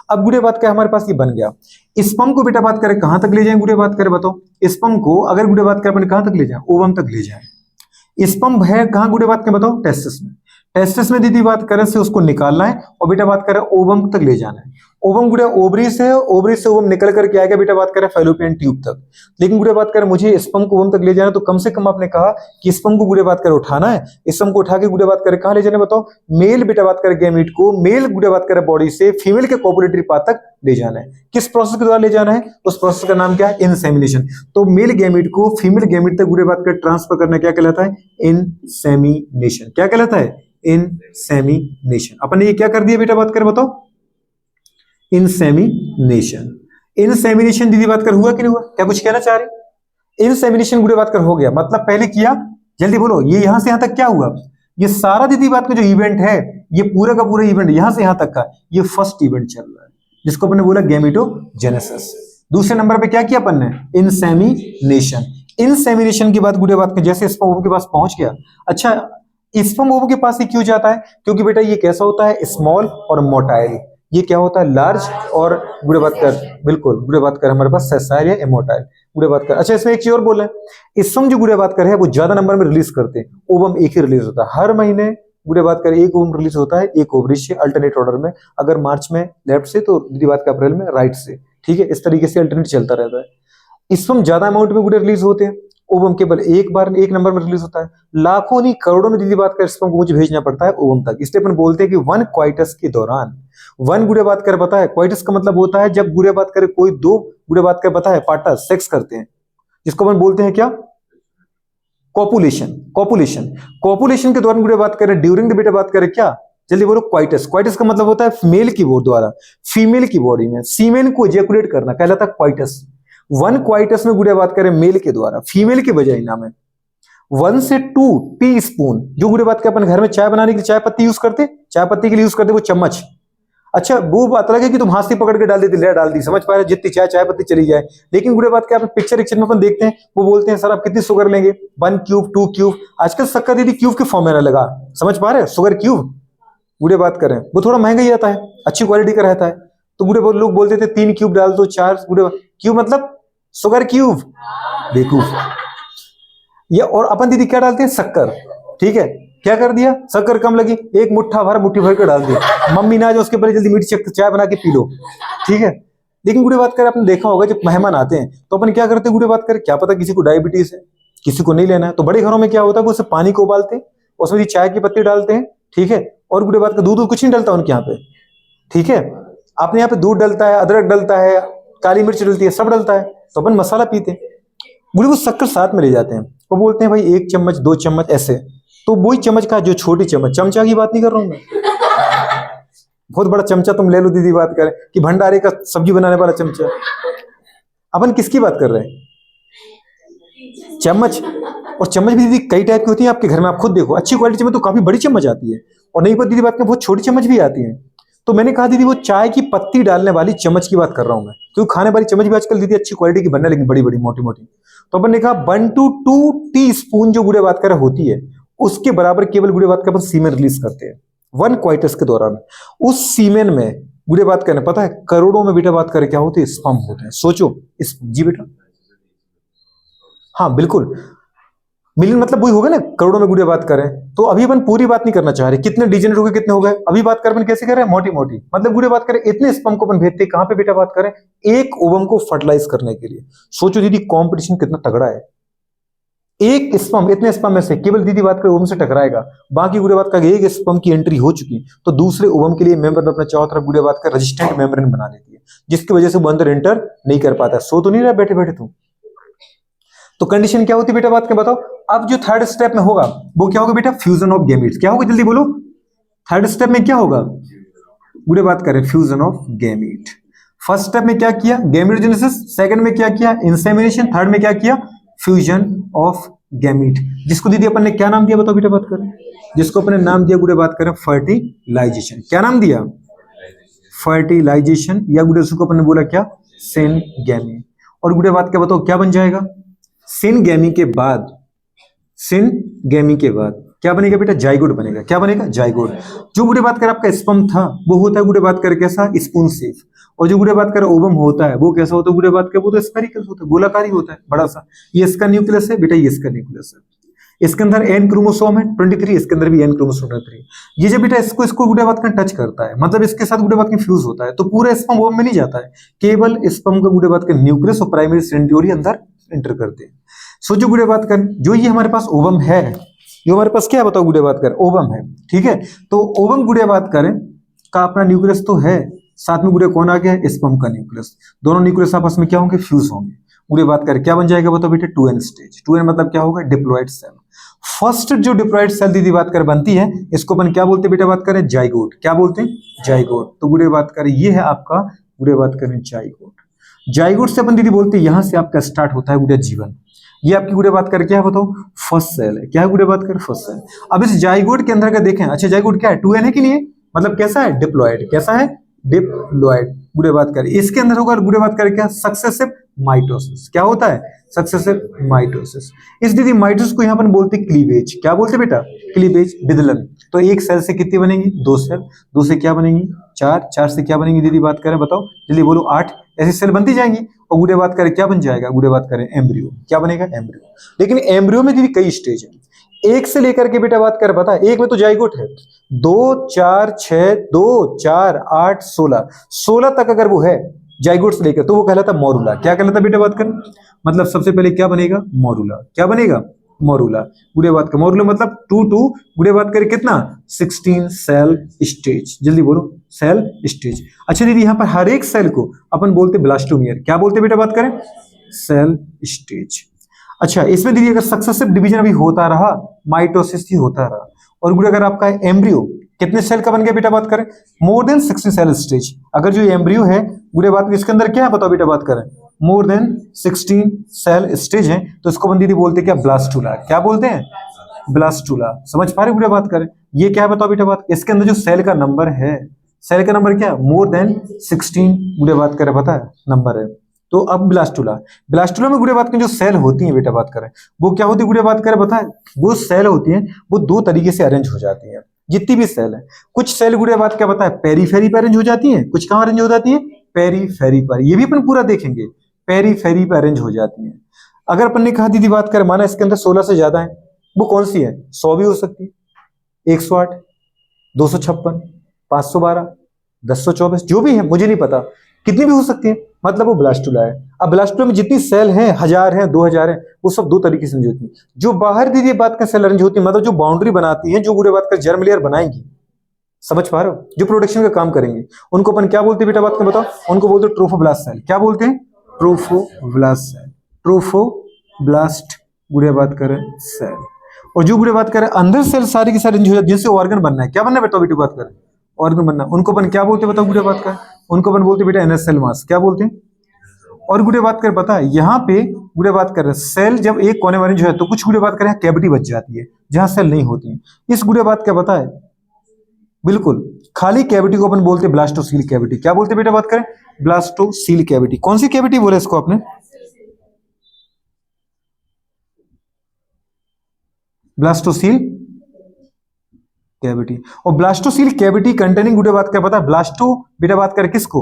अब गुड़े बात करें हमारे पास ये बन गया। स्पर्म को बेटा बात करें कहां तक ले जाएं गुड़े बात करें बताओ? स्पर्म को अगर गुड़े बात करें अपन कहां तक ले जाएं? ओवम तक ले जाएं। स्पर्म है कहां गुड़े बात करें बताओ? टेस्टिस में। टेस्टिस में दीदी बात करें से उसको निकालना है और बेटा बात करें ओवम तक ले जाना है। ओवम गुड़े ओवरी से ओवम निकल करके आएगा बेटा बात करें फैलोपियन ट्यूब तक। लेकिन गुड़े बात करें मुझे स्पर्म को ओवम तक ले जाना है तो कम से कम आपने कहा कि स्पर्म को गुड़े बात करें उठाना है। स्पर्म को उठा के गुड़े बात करें कहां ले जाना है बताओ? मेल बेटा बात करें गैमीट को मेल गुड़े बात करें बॉडी से फीमेल के कोपुलेटरी पार्ट तक ले जाना है। किस प्रोसेस के द्वारा ले जाना है? उस प्रोसेस का नाम क्या है? इंसेमिनेशन। तो मेल गैमीट को फीमेल गैमीट तक गुड़े बात करें ट्रांसफर करना क्या कहलाता है? इंसेमिनेशन। क्या कहलाता है? इंसेमिनेशन। अपन ने ये क्या कर दिया बेटा बात करें बताओ? इंसेमिनेशन। इंसेमिनेशन दीदी बात कर हुआ कि नहीं हुआ? क्या कुछ कहना चाह रहे? इंसेमिनेशन गुड़े बात कर हो गया, मतलब पहले किया, जल्दी बोलो, ये यहां से यहां तक क्या हुआ? ये सारा दीदी बात में जो इवेंट है, ये पूरा का पूरा इवेंट यहां से यहां तक का, ये फर्स्ट इवेंट चल रहा है जिसको अपन ने बोला गैमीटोजेनेसिस। दूसरे नंबर पे क्या किया अपन ने? इंसेमिनेशन। इंसेमिनेशन की बात गुड़े बात कर जैसे स्पर्म ओवम के पास पहुंच गया। अच्छा, स्पर्म ओवम के पास ही क्यों जाता है? क्योंकि बेटा ये कैसा होता है? स्मॉल और मोटाइल। ये क्या होता है? लार्ज और गुड़े बात कर, बिल्कुल गुड़े बात कर हमारे पास सेसाइल या इमोटाइल गुड़े बात कर। अच्छा, इसमें एक चीज और बोले, स्पर्म जो गुड़े बात कर है वो ज्यादा नंबर में रिलीज करते हैं, ओवम एक ही रिलीज होता है। हर महीने गुड़े बात कर एक ओवम रिलीज होता है, एक ओवरी से अल्टरनेट ऑर्डर में। अगर मार्च में लेफ्ट से तो दीदी बात का अप्रैल में राइट से। ठीक है, इस तरीके से अल्टरनेट चलता रहता है। स्पर्म ज्यादा अमाउंट में गुड़े रिलीज होते हैं, ओवम केवल एक बार एक नंबर में रिलीज होता है। लाखों नहीं करोड़ों में दीदी बात कर स्पर्म को मुझे भेजना पड़ता है ओवम तक। इसलिए अपन बोलते हैं कि वन क्वाइटस के दौरान, वन गुड़े बात कर पता है क्वाइटस का मतलब होता है जब गुड़े बात करे कोई दो गुड़े बात कर पता है पार्टनर सेक्स करते हैं, जिसको अपन बोलते हैं क्या? कॉपुलेशन। कॉपुलेशन। कॉपुलेशन के दौरान गुड़े बात करें ड्यूरिंग द बेटा बात करें क्या? जल्दी बोलो। क्वाइटस। क्वाइटस का मतलब होता है मेल की बोर्ड द्वारा फीमेल की बॉडी में सीमेन को इजैकुलेट करना कहलाता है क्वाइटस। वन क्वाइटस में गुड़े बात करें मेल के द्वारा, फीमेल के बजाय नाम है 1 से 2 टी स्पून। जो गुड़े बात के अपन घर में चाय बनाने के लिए चाय पत्ती यूज करते, चाय पत्ती के लिए यूज करते वो चम्मच। अच्छा, वो बात अलग है कि तुम हाथ से पकड़ के डाल देती, ले डाल दी, समझ पा रहे, जितनी चाय चाय पत्ती चली जाए। लेकिन गुड़े बात के आप पिक्चर में अपन देखते हैं, वो बोलते हैं सर आप कितनी शुगर लेंगे? 1 क्यूब 2 क्यूब। आजकल शक्कर दीदी क्यूब के फॉर्म में लगा, समझ पा रहे? शुगर क्यूब गुड़े बात करें वो थोड़ा महंगा ही आता है, अच्छी क्वालिटी का रहता है। तो गुड़े बहुत लोग बोलते थे 3 क्यूब डाल दो, 4 गुड़े क्यूब मतलब शुगर क्यूब, बेवकूफ। ये और अपन दीदी क्या डालते हैं? शक्कर। ठीक है, क्या कर दिया? शक्कर कम लगी, एक मुट्ठा भर मुट्ठी भर कर डाल दिया। मम्मी ना जो उसके पहले जल्दी मीठी चाय बना के पी लो। ठीक है, लेकिन गुड़े बात कर आपने देखा होगा जब मेहमान आते हैं तो अपन क्या करते हैं गुड़े बात कर, क्या पता किसी को डायबिटीज है, किसी को नहीं लेना है, तो बड़े घरों में क्या होता है वो पानी को उबालते हैं, उसमें चाय की पत्ती डालते हैं। ठीक है, और गुड़े बात का दूध कुछ नहीं डलता उनके यहाँ पे। ठीक है, अपने यहाँ पे दूध डलता है, अदरक डलता है, काली मिर्च डलती है, सब डलता है, तो अपन मसाला पीते हैं। गुड़े को शक्कर साथ में ले जाते हैं, वो बोलते हैं भाई 1 चम्मच 2 चम्मच ऐसे। तो वही चम्मच का जो छोटी चम्मच, चमचा की बात नहीं कर रहा हूं मैं, बहुत बड़ा चमचा तुम ले लो दीदी बात करें कि भंडारे का सब्जी बनाने वाला चमचा। अपन किसकी बात कर रहे हैं? चम्मच। और चम्मच भी दीदी कई टाइप की होती है आपके घर में, आप खुद देखो। अच्छी क्वालिटी चम्मच तो काफी बड़ी चम्मच आती है, और नहीं पर दीदी बात करें बहुत छोटी चम्मच भी आती है। तो मैंने कहा दीदी वो चाय की पत्ती डालने वाली चम्मच की बात कर रहा हूं मैं, क्योंकि खाने वाली चम्मच भी आजकल दीदी अच्छी क्वालिटी की बनने लगी, बड़ी बड़ी मोटी मोटी। तो अपन ने कहा 1 to 2 टी स्पून जो गुड़े बात कर होती है, उसके बराबर केवल गुड़े बात का अपन सीमेन रिलीज करते हैं वन क्वाइटस के दौरान। उस सीमेन में गुड़े बात करने पता है करोड़ों में बेटा बात करे क्या होते हैं? स्पर्म होते हैं। सोचो इस जी बेटा, हाँ बिल्कुल, मिलियन मतलब वही होगा ना, करोड़ों में गुड़े बात करें तो अभी अपन पूरी बात नहीं करना चाह रहे, कितने डिजेनरेट हो गए कितने हो गए, अभी बात करें अपन कैसे कर रहे हैं, मोटी मोटी, मतलब गुड़े बात करें इतने स्पर्म को अपन भेजते कहां पे बेटा बात करें, एक ओवम को फर्टिलाइज करने के लिए। सोचो दीदी कंपटीशन कितना तगड़ा है, एक स्पर्म इतने स्पर्म में से केवल दीदी बात करें ओवम से टकराएगा, बाकी गुड़े बात का एक स्पर्म की एंट्री हो चुकी तो दूसरे ओवम के लिए मेंबर अपने चारों तरफ गुड़े बात का रेजिस्टेंट मेम्ब्रेन बना लेती है, जिसकी वजह से वो अंदर एंटर नहीं कर पाता। सो तो नहीं रहा बैठे बैठे तुम, तो कंडीशन क्या होती है बेटा बात के बताओ। अब जो थर्ड स्टेप में होगा वो क्या होगा बेटा, फ्यूजन ऑफ गैमीट्स। क्या होगा जल्दी बोलो, थर्ड स्टेप में क्या होगा, पूरे बात करें fusion of gamete. First step में क्या किया, गैमीटोजेनेसिस, सेकंड में क्या किया, इंसेमिनेशन, थर्ड में क्या किया, फ्यूजन ऑफ गैमीट। जिसको दीदी अपन ने क्या नाम दिया बताओ बेटा बात करें, जिसको अपने नाम दिया गुड़े बात करें फर्टिलाइजेशन। क्या नाम दिया, फर्टिलाइजेशन, या गुड़े उसको अपन ने बोला क्या, सिनगैमी। और गुड़े बात क्या बताओ क्या बन जाएगा, सिनगैमी के बाद, सिनगैमी के बाद क्या बनेगा बेटा, जाइगोट बनेगा। क्या बनेगा, जाइगोट। जो गुड़े बात कर आपका स्पर्म था वो होता है गुड़े बात कर कैसा, स्पून शेप, और जो गुड़े बात कर ओवम होता है वो कैसा होता है गुड़े बात कर, वो तो स्फेरिकल होता है, गोलाकार ही होता है बड़ा सा। ये इसका न्यूक्लियस है बेटा, ये इसका न्यूक्लियस है, इसके अंदर एन क्रोमोसोम है 23, इसके अंदर भी एन क्रोमोसोम 23। ये जब बेटा इसको इसको गुड़े बात कर टच करता है, मतलब इसके साथ गुड़े बात के फ्यूज होता है, तो पूरा स्पर्म ओवम में नहीं जाता है, केवल स्पर्म का गुड़े बात के न्यूक्लियस और प्राइमरी सेंट्रियोल अंदर एंटर करते हैं। सो जो गुड़े बात कर, जो ये हमारे पास ओवम है, जो हमारे पास क्या है बताओ गुड़े बात कर, ओवम है, ठीक है। तो ओवम गुड़े बात करें का अपना न्यूक्लियस तो है, साथ में गुड़े कौन आ गया, स्पर्म का न्यूक्लियस, दोनों न्यूक्लियस आपस में क्या होंगे, फ्यूज होंगे। गुड़े बात करें क्या बन जाएगा बताओ बेटे, 2n स्टेज। 2n मतलब क्या होगा, डिप्लॉयड सेल। फर्स्ट जो डिप्लॉयड सेल दीदी बात कर बनती है, इसको अपन क्या बोलते हैं बेटा बात करें, जाइगोट। क्या बोलते हैं, जाइगोट। तो गुड़े बात करें ये है आपका, गुड़े बात करें जाइगोट। जाइगोट से अपन दीदी बोलते हैं, यहां से आपका स्टार्ट होता है गुड़े जीवन। ये आपकी गुड़े बात कर क्या है बताओ, फर्स्ट सेल है। क्या है गुड़े बात कर, फर्स्ट सेल। अब इस जाइगोट के अंदर का देखें, अच्छा जाइगोट क्या है, 2n है कि नहीं है, मतलब कैसा है, डिप्लॉयड। कैसा है, डिप्लॉयड। गुड़े बात कर इसके अंदर होगा गुड़े बात कर क्या, सक्सेसिव माइटोसिस। क्या होता है, सक्सेसिव माइटोसिस। इस दीदी माइटोसिस को यहाँ पर बोलते क्लीवेज। क्या बोलते बेटा, क्लीवेज, विदलन। तो एक सेल से कितनी बनेंगी, 2 सेल, 2 से क्या बनेंगी, 4, 4 से क्या बनेंगी दीदी बात करें बताओ जल्दी बोलो, 8। ऐसी सेल बनती जाएंगी और गुड़े बात करें क्या बन जाएगा, गुड़े बात करें एम्ब्रियो। क्या बनेगा, एम्ब्रियो। लेकिन एम्ब्रियो में दीदी कई स्टेज है, एक से लेकर के बेटा बात कर बता, एक में तो जाइगोट है, 2, 4, 6, 2, 4, 8, 16, 16 तक अगर वो है जाइगोट से लेकर, तो वो कहलाता मोरुला। क्या कहलाता बेटा बात कर, मतलब सबसे पहले क्या बनेगा, मोरुला। क्या बनेगा, मोरुला। गुड़े बात का मोरुला मतलब 2 गुड़े बात करें कितना, 16 सेल स्टेज। जल्दी बोलो, सेल स्टेज। अच्छा दीदी यहाँ पर हर एक सेल को अपन बोलते ब्लास्टोमियर। क्या बोलते बेटा बात करें, सेल स्टेज। अच्छा इसमें दीदी अगर सक्सेसिव डिवीजन अभी होता रहा, माइटोसिस ही होता रहा, और गुड़े अगर आपका एम्ब्रियो कितने सेल का बन गया बेटा बात करें, मोर देन 16 सेल स्टेज। अगर जो एम्ब्रियो है गुड़े बात इसके अंदर क्या है बताओ बेटा बात करें, मोर देन 16 सेल स्टेज है, तो इसको अपन दीदी बोलते क्या, ब्लास्टुला। क्या बोलते हैं, ब्लास्टुला। समझ पा रहे गुड़े बात करें, ये क्या है बताओ बेटा बात, इसके अंदर जो सेल का नंबर है, सेल का नंबर क्या है, मोर देन 16 गुड़े बात करें पता है नंबर है। तो अब ब्लास्टुला, ब्लास्टुला में गुड़े बात करें जो सेल होती हैं बेटा बात करें, वो क्या होती है गुड़े बात करें बताए, वो सेल होती हैं वो 2 तरीके से अरेंज हो जाती हैं। जितनी भी सेल है, कुछ सेल गुड़े बात क्या बताए, पेरीफेरी पर अरेंज हो जाती हैं, कुछ कहां अरेंज हो जाती है, पेरीफेरी पर। ये भी अपन पूरा देखेंगे, पेरीफेरी पर अरेंज हो जाती हैं। अगर अपन ने कहा दीदी बात करें, माना इसके अंदर 16 से ज्यादा है, वो कौन सी है, 100 भी हो सकती है, 108, 256, 512, 1024, जो भी है मुझे नहीं पता, कितनी भी हो सकती है, मतलब वो ब्लास्टुला है। अब ब्लास्टुला में जितनी सेल हैं, 1000 हैं, 2000 हैं, वो सब 2 तरीके से होती है। जो बाहर दीदी बात का सेल अरेंज होती है, मतलब जो बाउंड्री बनाती है, जो गुड़े बात का जर्म लेयर बनाएंगी, समझ पा रहे हो, जो प्रोटेक्शन का काम करेंगे, उनको अपन क्या बोलते हैं बेटा बात का बताओ, उनको बोलते हैं ट्रोफोब्लास्ट सेल। क्या बोलते हैं, ट्रोफोब्लास्ट सेल, ट्रोफोब्लास्ट गुड़े बात करें सेल। और जो गुड़े बात करें अंदर सेल सारी की सारी जिनसे ऑर्गन बनना है, क्या बनना है बेटा बेटी बात करें, ऑर्गन बनना, उनको अपन क्या बोलते हैं बताओ गुड़े बात का, उनको अपन बोलते बेटा एनएस सेल मास। क्या बोलते हैं, और गुड़े बात कर पता है यहाँ पे गुड़े बात कर सेल जब एक कोने में जो है, तो कुछ गुड़े बात करें कैविटी बच जाती है जहां सेल नहीं होती है। इस गुड़े बात क्या पता है, बिल्कुल खाली कैविटी को अपन बोलते ब्लास्टोसील कैविटी। क्या बोलते बेटा बात करें, ब्लास्टोसील कैविटी। कौन सी कैविटी बोले इसको आपने, ब्लास्टोसील कैविटी। और ब्लास्टोसील कैविटी कंटेनिंग गुड़े बात कर पता है, ब्लास्टो बेटा बात कर किसको,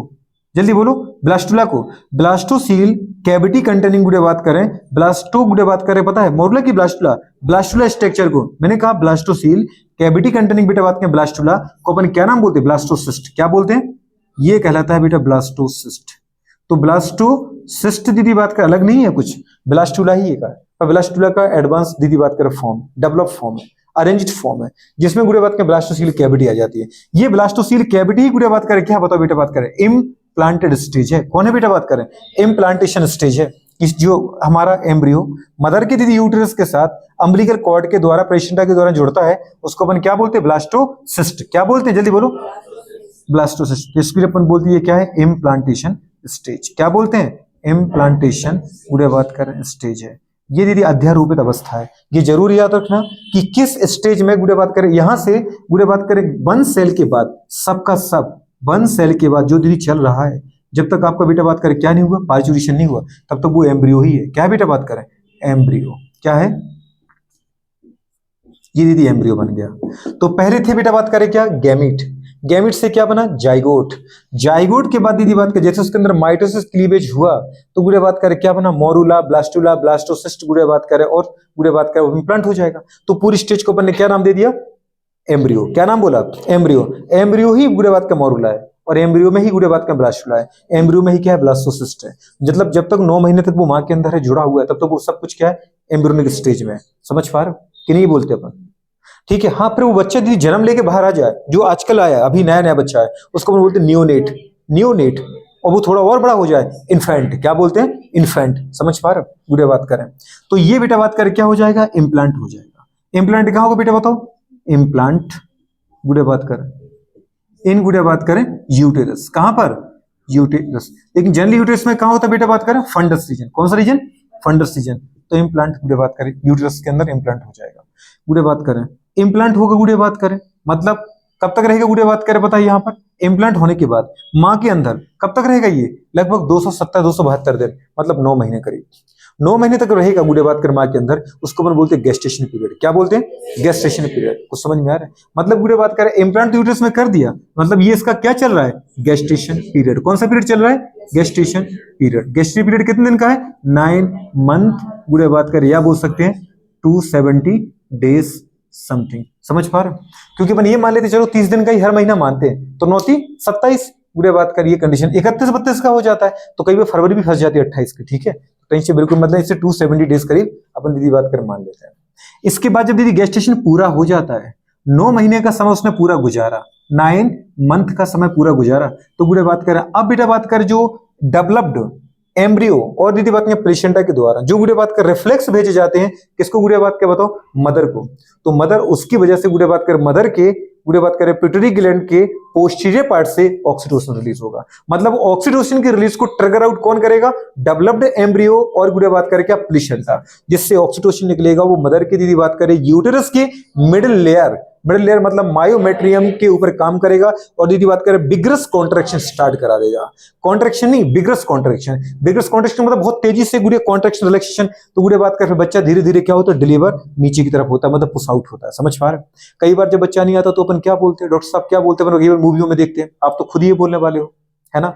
जल्दी बोलो। ब्लास्टुला को ब्लास्टोसील कैविटी कंटेनिंग गुड़े बात करें, ब्लास्टो गुड़े बात करें, पता है मोरुला की ब्लास्टुला, ब्लास्टुला स्ट्रक्चर को मैंने कहा ब्लास्टोसील कैविटी कंटेनिंग बेटा बात करें ब्लास्टुला को अपन क्या नाम बोलते हैं, ब्लास्टोसिस्ट। क्या बोलते हैं, ये कहलाता है बेटा ब्लास्टोसिस्ट। तो ब्लास्टोसिस्ट दीदी बात कर अलग नहीं है कुछ, ब्लास्टुला ही एक है। ब्लास्टुला का एडवांस दीदी बात करें फॉर्म, डेवलप फॉर्म है, अरेंज्ड फॉर्म है, जिसमें गुड़े बात करें ब्लास्टोसील कैविटी आ जाती है। ये ब्लास्टोसील कैविटी ही गुड़े बात करें क्या बताओ बेटा बात करें, इम्प्लांटेड स्टेज है। कौन है बेटा बात करें, इम्प्लांटेशन स्टेज है। इस जो हमारा एम्ब्रियो मदर के दीदी यूटेरस के साथ अम्बिलिकल कॉर्ड के द्वारा प्लेसेंटा के द्वारा जुड़ता है, उसको अपन क्या बोलते हैं, ब्लास्टोसिस्ट। क्या बोलते हैं, जल्दी बोलो, ब्लास्टोसिस्ट। इसकी अपन बोलते हैं क्या है, इम्प्लांटेशन स्टेज। क्या बोलते हैं, इम्प्लांटेशन गुड़े बात करें स्टेज है। ये दीदी अध्यारोपित अवस्था है। ये जरूर याद रखना कि किस स्टेज में गुड़े बात करें, यहां से गुड़े बात करें 1 सेल के बाद, सबका सब 1 सेल के बाद जो दीदी चल रहा है, जब तक आपका बेटा बात करें क्या नहीं हुआ, पार्चुरेशन नहीं हुआ, तब तक वो एम्ब्रियो ही है। क्या बेटा बात करें, एम्ब्रियो। क्या है, ये दीदी एम्ब्रियो बन गया। तो पहले थे बेटा बात करें क्या, गैमीट। गैमीट से क्या बना, जाइगोट। जाइगोट के बाद दीदी बात करें जैसे उसके अंदर माइटोसिस क्लीवेज हुआ तो गुड़े बात करें क्या बना, मोरुला, ब्लास्टुला, ब्लास्टोसिस्ट गुड़े बात करें, और गुड़े बात करें इम्प्लांट हो जाएगा। तो पूरी स्टेज को अपन ने क्या नाम दे दिया, एम्ब्रियो। क्या नाम बोला, एम्ब्रियो। एम्ब्रियो ही गुड़े बात का मोरुला है, और एम्ब्रियो में ही गुड़े बात का ब्लास्टुला है, एम्ब्रियो में ही क्या है, ब्लास्टोसिस्ट है। मतलब जब तक 9 महीने तक वो माँ के अंदर है, जुड़ा हुआ है, तब तक वो सब कुछ क्या है, एम्ब्रियोनिक स्टेज में है। समझ पा रहे हो कि नहीं बोलते अपन, ठीक है। हाँ, फिर वो बच्चा दीदी जन्म लेके बाहर आ जाए, जो आजकल आया अभी नया नया बच्चा है, उसको बोलते हैं नियोनेट, नियोनेट। और वो थोड़ा और बड़ा हो जाए, इन्फेंट। क्या बोलते हैं, इन्फेंट। समझ पा रहे हो, गुड़े बात करें तो ये बेटा बात करें क्या हो जाएगा, इम्प्लांट हो जाएगा। इम्प्लांट कहाँ होगा बेटा बताओ, इम्प्लांट गुड़े बात करें, इन गुड़े बात करें यूटेरस। कहां पर, यूटेरस। लेकिन जनरली यूटेरस में कहां होता है बेटा बात करें, फंडस रीजन। कौन सा रीजन, फंडस रीजन। तो इम्प्लांट गुड़े बात करें यूटेरस के अंदर इम्प्लांट हो जाएगा। गुड़े बात करें इम्प्लांट होगा, गुड़े बात करें मतलब कब तक रहेगा, गुड़े बात करें बताइए। यहाँ पर इम्प्लांट होने के बाद माँ के अंदर कब तक रहेगा, ये लगभग 270-272 दिन, मतलब 9 महीने करीब। 9 महीने तक रहेगा गुड़े बात कर माँ के अंदर, उसको अपन बोलते हैं गेस्टेशन पीरियड। क्या बोलते हैं, गेस्टेशन पीरियड। कुछ समझ में आ रहा है, मतलब गुड़े बात करें इम्प्लांट यूट्रस में कर दिया, मतलब ये इसका क्या चल रहा है, गेस्टेशन पीरियड। कौन सा पीरियड चल रहा है, गेस्टेशन पीरियड। गेस्टेशन पीरियड कितने दिन का है, 9 मंथ गुड़े बात करें, या बोल सकते हैं 270 डेज समथिंग। समझ पा रहे हो, क्योंकि अपन ये मान लेते चलो 30 दिन का ही हर महीना मानते हैं, तो 9 27 गुड़े बात करिए कंडीशन 31-32 का हो जाता है, तो कई बार फरवरी भी फंस जाती है 28 की। ठीक है, तो इनसे बिल्कुल मतलब इससे 270 डेज करीब अपन दीदी बात कर मान लेते हैं। इसके बाद जब दीदी गेस्टेशन पूरा हो जाता है, 9 महीने का समय उसने पूरा गुजारा, 9 मंथ का समय पूरा गुजारा, तो गुड़े बात करें अब बेटा बात कर जो डेवलप्ड एम्ब्रियो और दीदी बात करें प्लेसेंटा के द्वारा जो गुड़े बात कर रिफ्लेक्स भेजे जाते हैं, किसको गुड़े बात कर बताओ, मदर को। तो मदर उसकी वजह से गुड़े बात कर मदर के गुड़े बात करें पिट्यूटरी ग्लैंड के पोस्टीरियर पार्ट से ऑक्सीटोसिन रिलीज होगा। मतलब ऑक्सीटोसिन के रिलीज को ट्रिगर आउट कौन करेगा, डेवलप्ड एम्ब्रियो और गुड़े बात करें क्या प्लेसेंटा, जिससे ऑक्सीटोसिन निकलेगा वो मदर की दीदी बात करें यूटेरस के मिडिल लेयर मतलब मायोमेट्रियम के ऊपर काम करेगा, और दीदी बात करें बिगरस कॉन्ट्रैक्शन स्टार्ट करा देगा। कॉन्ट्रैक्शन नहीं, बिगरस कॉन्ट्रैक्शन। बिगरस कॉन्ट्रैक्शन मतलब बहुत तेजी से गुड़े कॉन्ट्रैक्शन रिलैक्सेशन, तो गुड़े बात करें बच्चा धीरे धीरे क्या होता है, डिलीवर नीचे की तरफ होता है, मतलब पुश आउट होता है। समझ पा रहे, कई बार जब बच्चा नहीं आता तो अपन क्या बोलते हैं, डॉक्टर साहब क्या बोलते हैं, अपन मूवियों में देखते हैं, आप तो खुद ही बोलने वाले हो, है ना।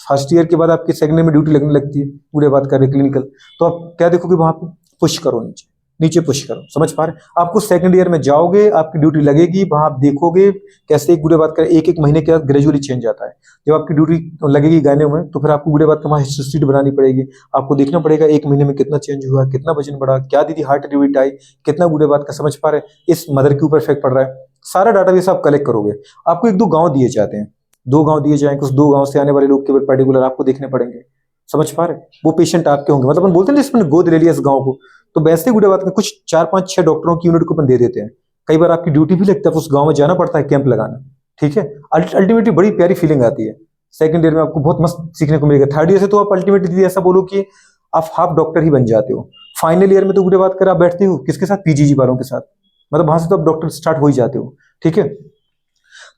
फर्स्ट ईयर के बाद आपके सेकंड ईयर में ड्यूटी लगने लगती है, गुड़े बात करें क्लिनिकल, तो आप क्या देखोगे वहां पे, पुश करो नीचे, नीचे पुश करो। समझ पा रहे, आपको सेकंड ईयर में जाओगे, आपकी ड्यूटी लगेगी, वहां आप देखोगे कैसे गुड़े बात करें एक महीने के बाद ग्रेजुअली चेंज आता है। जब आपकी ड्यूटी लगेगी गाने में, तो फिर आपको गुड़े बात का वहां शीट बनानी पड़ेगी, आपको देखना पड़ेगा 1 महीने में कितना चेंज हुआ, कितना वजन बढ़ा, क्या दीदी हार्ट रेट आई, कितना गुड़े बात का। समझ पा रहे, इस मदर के ऊपर इफेक्ट पड़ रहा है। सारा डाटाबेस आप कलेक्ट करोगे, आपको 1-2 गाँव दिए जाते हैं, 2 गाँव दिए जाएंगे, उस 2 गाँव से आने वाले लोग केवल पर्टिकुलर आपको देखने पड़ेंगे। समझ पा रहे, वो पेशेंट आपके होंगे, मतलब अपन बोलते हैं जिसमें गोद ले लिया इस गाँव को, तो वैसे गुड़े बात में कुछ 4-5-6 डॉक्टरों की यूनिट को अपन दे देते हैं। कई बार आपकी ड्यूटी भी लगता है, उस गांव में जाना पड़ता है कैंप लगाना। ठीक है, अल्टीमेटली बड़ी प्यारी फीलिंग आती है। सेकंड ईयर में आपको बहुत मस्त सीखने को मिलेगा। थर्ड ईयर से तो आप अल्टीमेटली ऐसा बोलो कि आप हाफ डॉक्टर ही बन जाते हो। फाइनल ईयर में तो गुड़े बात कर आप बैठते हो किसके साथ, पीजीजी वालों के साथ, मतलब वहां से तो आप डॉक्टर स्टार्ट हो ही जाते हो। ठीक है,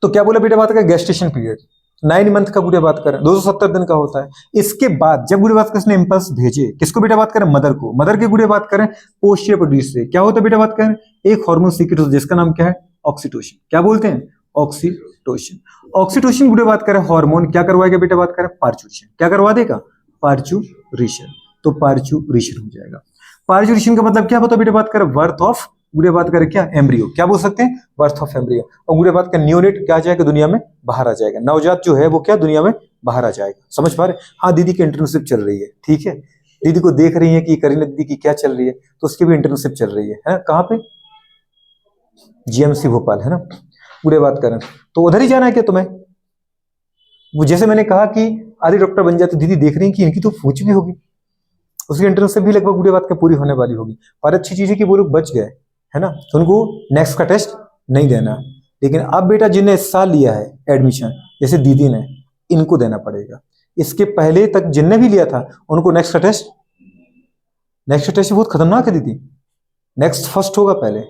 तो क्या बोला बेटा बात का, गेस्टेशन पीरियड 9 मंथ का गुड़े बात करें 270 दिन का होता है। इसके बाद जब गुड़े बात करें इसने इंपल्स भेजे, किसको बेटा बात करें, मदर को। मदर के गुड़े बात करें पोस्टीरियर प्रोड्यूस से क्या होता है बेटा बात करें, एक हार्मोन सीक्रेट होता है जिसका नाम क्या है, ऑक्सीटोसिन। क्या बोलते हैं, ऑक्सीटोसिन। ऑक्सीटोसिन गुड़े बात करें हार्मोन, क्या करवाएगा बेटा, बात करें पार्चुरेशन, क्या करवा देगा, पार्चुरेशन। तो पार्चुरेशन हो जाएगा। पार्चुरेशन का मतलब क्या होता है बेटा, बात करें बर्थ ऑफ, गुड़े बात करें क्या, एम्ब्रियो, क्या बोल सकते हैं, बर्थ ऑफ एम्ब्रियो। और गुड़े बात करें न्यूनेट क्या आ जाएगा, दुनिया में बाहर आ जाएगा, नवजात जो है वो क्या दुनिया में बाहर आ जाएगा। समझ पा रहे? हाँ, दीदी की इंटर्नशिप चल रही है, ठीक है, दीदी को देख रही है कि करीना दीदी की क्या चल रही है, तो उसकी भी इंटर्नशिप चल रही है कहाँ पे, जीएमसी भोपाल, है ना। पूरे बात करें तो उधर ही जाना है क्या तुम्हें? वो जैसे मैंने कहा कि आदि डॉक्टर बन जाते, दीदी देख रही है कि इनकी तो फूच भी होगी, उसकी इंटर्नशिप भी लगभग पूरे बात का पूरी होने वाली होगी। पर अच्छी चीज है कि वो लोग बच गए, है ना, तो उनको नेक्स्ट का टेस्ट नहीं देना। लेकिन अब बेटा जिन्हें इस साल लिया है एडमिशन, जैसे दीदी ने, इनको देना पड़ेगा। इसके पहले तक जिनने भी लिया था उनको नेक्स्ट का टेस्ट, नेक्स्ट टेस्ट बहुत खतरनाक है दीदी, नेक्स्ट फर्स्ट होगा पहले।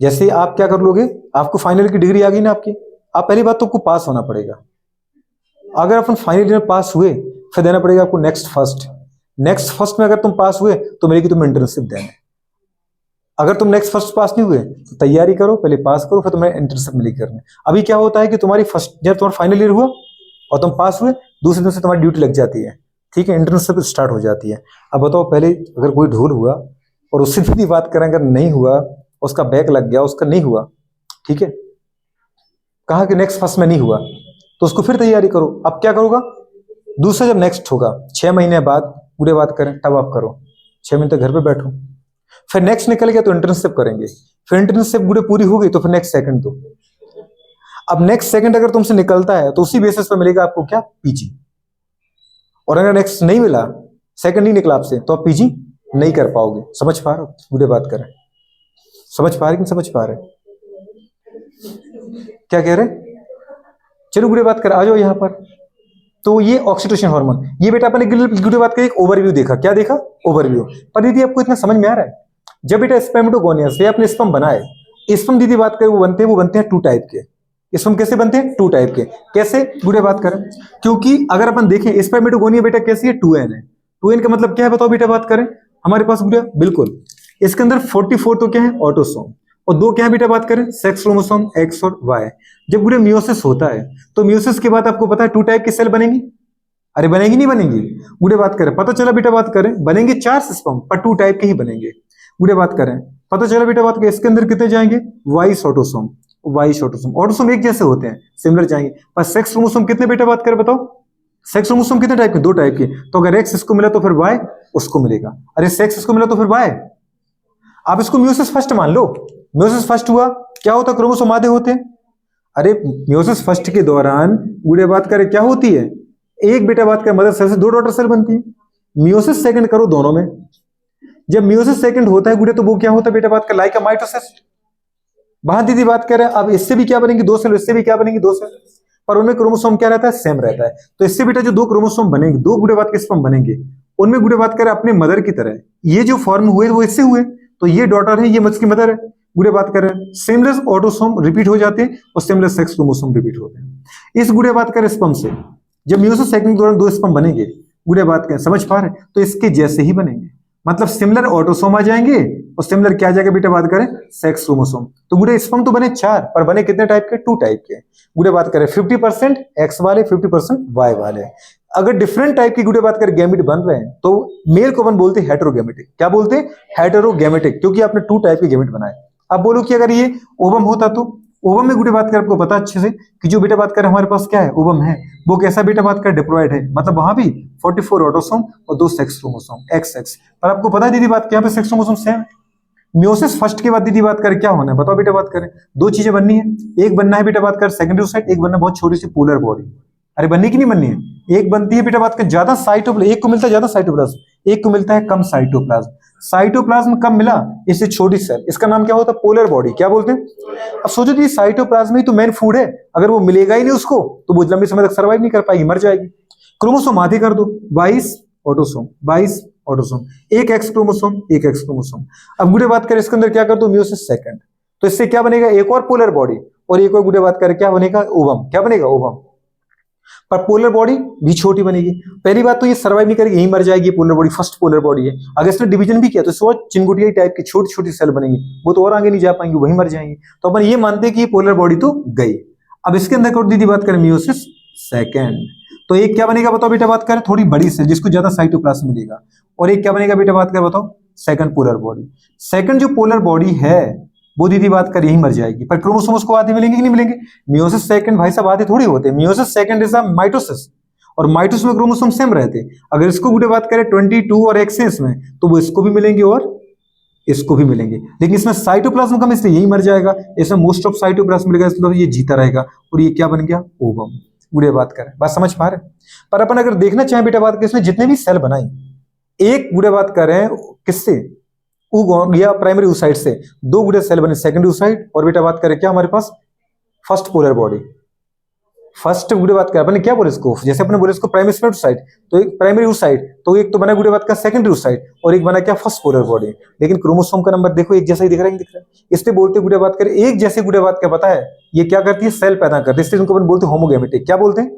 जैसे आप क्या कर लोगे, आपको फाइनल की डिग्री आ गई ना आपकी, आप पहली बात तो आपको पास होना पड़ेगा। अगर अपन फाइनल में पास हुए फिर देना पड़ेगा आपको नेक्स्ट फर्स्ट। नेक्स्ट फर्स्ट में अगर तुम पास हुए तो मिलेगी तुम्हें इंटर्नशिप देने। अगर तुम नेक्स्ट फर्स्ट पास नहीं हुए तो तैयारी करो, पहले पास करो, फिर तुम्हें इंटर्नशिप मिलेगी करने। अभी क्या होता है कि तुम्हारी फर्स्ट, जब तुम्हारा फाइनल ईयर हुआ और तुम पास हुए, दूसरे दिन से तुम्हारी ड्यूटी लग जाती है, ठीक है, इंटर्नशिप स्टार्ट हो जाती है। अब बताओ, पहले अगर कोई ढोल हुआ और उससे भी बात करें, अगर नहीं हुआ, उसका बैक लग गया, उसका नहीं हुआ, ठीक है, कहा कि नेक्स्ट फर्स्ट में नहीं हुआ, तो उसको फिर तैयारी करो। अब क्या करोगा, दूसरा जब नेक्स्ट होगा 6 महीने बाद, पूरे बात करें, तब आप करो, 6 महीने तक घर पे बैठो, फिर नेक्स्ट निकल गया तो इंटर्नशिप करेंगे, फिर इंटर्नशिप पूरे पूरी हो गई तो फिर नेक्स्ट सेकंड दो। अब नेक्स्ट सेकंड अगर तुमसे निकलता है तो उसी बेसिस पर मिलेगा आपको क्या, पीजी। और अगर नेक्स्ट नहीं मिला, सेकंड नहीं निकला आपसे, तो आप पीजी नहीं कर पाओगे। समझ पा रहे हो, पूरे बात करें, समझ पा रहे कि नहीं समझ पा रहे, क्या कह रहे, चलो गुड़े बात कर, आ जाओ यहाँ पर। तो ये ऑक्सीटोसिन हार्मोन, ये बेटा अपने गुड़े बात का एक ओवरव्यू देखा, क्या देखा, ओवरव्यू। पर दीदी आपको इतना समझ में आ रहा है, जब बेटा स्पर्मेटोगोनिया से आपने स्पर्म बनाए, स्पर्म दीदी बात करें वो बनते हैं 2 टाइप के। स्पर्म कैसे बनते हैं, 2 टाइप के। कैसे, गुड़े बात करें, क्योंकि अगर अपन देखें स्पर्मेटोगोनिया बेटा कैसी है, 2n है। 2n का मतलब क्या है बताओ बेटा, बात करें हमारे पास गुड़िया, बिल्कुल इसके अंदर 44 तो क्या है, ऑटोसोम, और 2 क्या है बेटा, बात करें सेक्स क्रोमोसोम एक्स और वाई। जब गुड़े मियोसिस होता है तो मियोसिस के बाद आपको पता है 2 टाइप की सेल बनेंगी, अरे बनेगी नहीं बनेगी, गुड़े बात करें, पता चला बेटा, बात करें बनेंगे 4 स्पर्म, पर 2 टाइप के ही बनेंगे। गुड़े बात करें, पता चला बेटा, बात करें इसके अंदर कितने जाएंगे, vice autosome, vice autosome, autosome एक जैसे होते हैं, सिमिलर जाएंगे, पर सेक्स क्रोमोसोम कितने बेटा, बात करें बताओ, सेक्स क्रोमोसोम कितने टाइप के, 2 टाइप के। तो अगर एक्स इसको मिला तो फिर वाई उसको मिलेगा, अरे सेक्स इसको मिला तो फिर वाई। आप इसको म्यूसिस फर्स्ट मान लो, म्यूसिस फर्स्ट हुआ, क्या होता, क्रोमोसोम आधे होते हैं। अरे म्यूसिस फर्स्ट के दौरान गुड़े बात करें क्या होती है, एक बेटा बात करें मदर सेल से 2 डॉटर सेल बनती है। म्यूसिस सेकंड करो दोनों में, जब म्यूसिस सेकंड होता है गुड़े, तो वो क्या होता है बेटा, बात कर लाइक माइटोसिस। वहां दीदी बात करें, अब इससे भी क्या बनेंगी 2 सेल, इससे भी क्या बनेंगी 2 सेल, पर उनमें क्रोमोसोम क्या रहता है, सेम रहता है। तो इससे बेटा जो 2 क्रोमोसोम बनेंगे, 2 गुड़े बात के स्पर्म बनेंगे, उनमें गुड़े बात करें अपने मदर की तरह ये जो फॉर्म हुए वो इससे हुए, तो ये डॉटर है, ये मुझकी मदर है। गुड़े बात करें सेमलेस ऑटोसोम रिपीट हो जाते हैं और सेमलेस सेक्स क्रोमोसोम रिपीट होते हैं। इस गुड़े बात करें स्पर्म से जब म्यूसिस सेकंड के दौरान 2 स्पर्म बनेंगे, गुड़े बात करें, समझ पा रहे, तो इसके जैसे ही बनेंगे, मतलब सिमिलर ऑटोसोम आ जाएंगे और सिमिलर क्या आ जाएगा बेटा, बात करें सेक्स क्रोमोसोम। तो गुड़े स्पर्म तो बने 4, पर बने कितने टाइप के, 2 टाइप के। गुड़े बात करें 50% एक्स वाले, 50% वाई वाले। अगर डिफरेंट टाइप की गुड़े बात करें गैमेट बन रहे हैं तो मेल को अपन बोलते हैं हेटेरोगैमेटिक। क्या बोलते हैं, हेटेरोगैमेटिक, क्योंकि आपने 2 टाइप के गैमेट बनाए। अब बोलो कि अगर ये ओवम होता तो ओवम में गुड़े बात करें, आपको पता अच्छे से कि जो बेटा बात करें हमारे पास क्या है, ओवम है, वो कैसा बेटा बात करें, डिप्लॉयड है, मतलब वहां भी 44 ऑटोसोम और 2 सेक्स क्रोमोसोम एक्स एक्स। पर आपको पता है दीदी बात क्या, पे सेक्स क्रोमोसोम सेम है। म्यूसिस फर्स्ट के बाद दीदी बात करें क्या होना है, बताओ बेटा, बात करें 2 चीजें बननी है, एक बनना है बेटा बात करें सेकेंडरी साइट, एक बनना बहुत छोटी सी पोलर बॉडी। अरे बननी की नहीं बननी है, एक बनती है बेटा बात करें ज्यादा साइटोप्लाज्म, एक को मिलता है ज्यादा साइटोप्लाज्म, एक को मिलता है कम साइटोप्लाज्म। साइटोप्लाज्म कम मिला, इससे छोटी सेल, इसका नाम क्या होता है, पोलर बॉडी। क्या बोलते हैं, अब सोचो जी साइटोप्लाज्म ही तो मेन फूड है, अगर वो मिलेगा ही नहीं उसको तो वो लंबे समय तक सर्वाइव नहीं कर पाएगी, मर जाएगी। क्रोमोसोम आधे कर दो, 22 ऑटोसोम, 22 ऑटोसोम, एक एक्स क्रोमोसोम, एक एक्स क्रोमोसोम। अब गुड़े बात करें इसके अंदर क्या कर दो, म्यूसिस सेकंड, तो इससे क्या बनेगा, एक और पोलर बॉडी, और एक और गुड़े बात करें क्या बनेगा, ओवम। क्या बनेगा, ओवम। पर पोलर बॉडी भी छोटी बनेगी। पहली बात तो ये सर्वाइव नहीं करेगी, यहीं मर जाएगी। Polar body first polar body है, अगर इसने डिवीजन भी किया तो इसको चिंगुटिया टाइप की छोटी छोटी सेल बनेगी, वो तो और आगे नहीं जा पाएंगी, वहीं मर जाएंगी। तो अपन ये मानते हैं कि ये पोलर बॉडी तो गई। अब इसके अंदर करो दीदी बात करें मियोसिस सेकेंड, तो एक क्या बनेगा बताओ बेटा बात करें, थोड़ी बड़ी सेल जिसको ज्यादा साइटोप्लाज्म मिलेगा, और एक क्या बनेगा बेटा बात करें बताओ, सेकंड पोलर बॉडी। सेकंड जो पोलर बॉडी है वो दीदी बात कर यही मर जाएगी, पर क्रोमोसोम्स को आधे मिलेंगे कि नहीं मिलेंगे? मियोसिस सेकंड भाई साहब आधे थोड़ी होते हैं, meiosis second is a mitosis, और माइटोसिस में क्रोमोसोम सेम रहते। अगर इसको गुड़े बात करें 22 और एक्सेस में, तो वो इसको भी मिलेंगे और इसको भी मिलेंगे, लेकिन इसमें साइटोप्लाज्म कम इसलिए यही मर जाएगा, इसमें मोस्ट ऑफ साइटोप्लाज्म मिलेगा, इसलिए ये जीता रहेगा, और ये क्या बन गया? ओवम। गुड़े बात करें, बात समझ पा रहे? पर अपन अगर देखना चाहें बेटा बात करें, इसमें जितने भी सेल बनाई, एक गुड़े बात करें किससे, या प्राइमरी oocyte से, दो गुड़े सेल बने सेकेंडरी oocyte, और बेटा बात करें क्या हमारे पास फर्स्ट पोलर बॉडी। फर्स्ट गुड़े बात करें अपने क्या बोले इसको, जैसे अपने बोले इसको प्राइमरी oocyte, तो एक प्राइमरी oocyte, तो एक तो बना गुड़े बात का सेकेंडरी oocyte, और एक बना क्या फर्स्ट पोलर बॉडी। लेकिन क्रोमोसोम का नंबर देखो एक जैसा ही दिख रहा है, दिख रहा है, इसलिए बोलते गुड़े बात करें एक जैसे गुड़े बात क्या पता है, ये क्या करती है? सेल पैदा करती है, इसलिए उनको अपन बोलते हैं होमोगैमेटिक। क्या बोलते हैं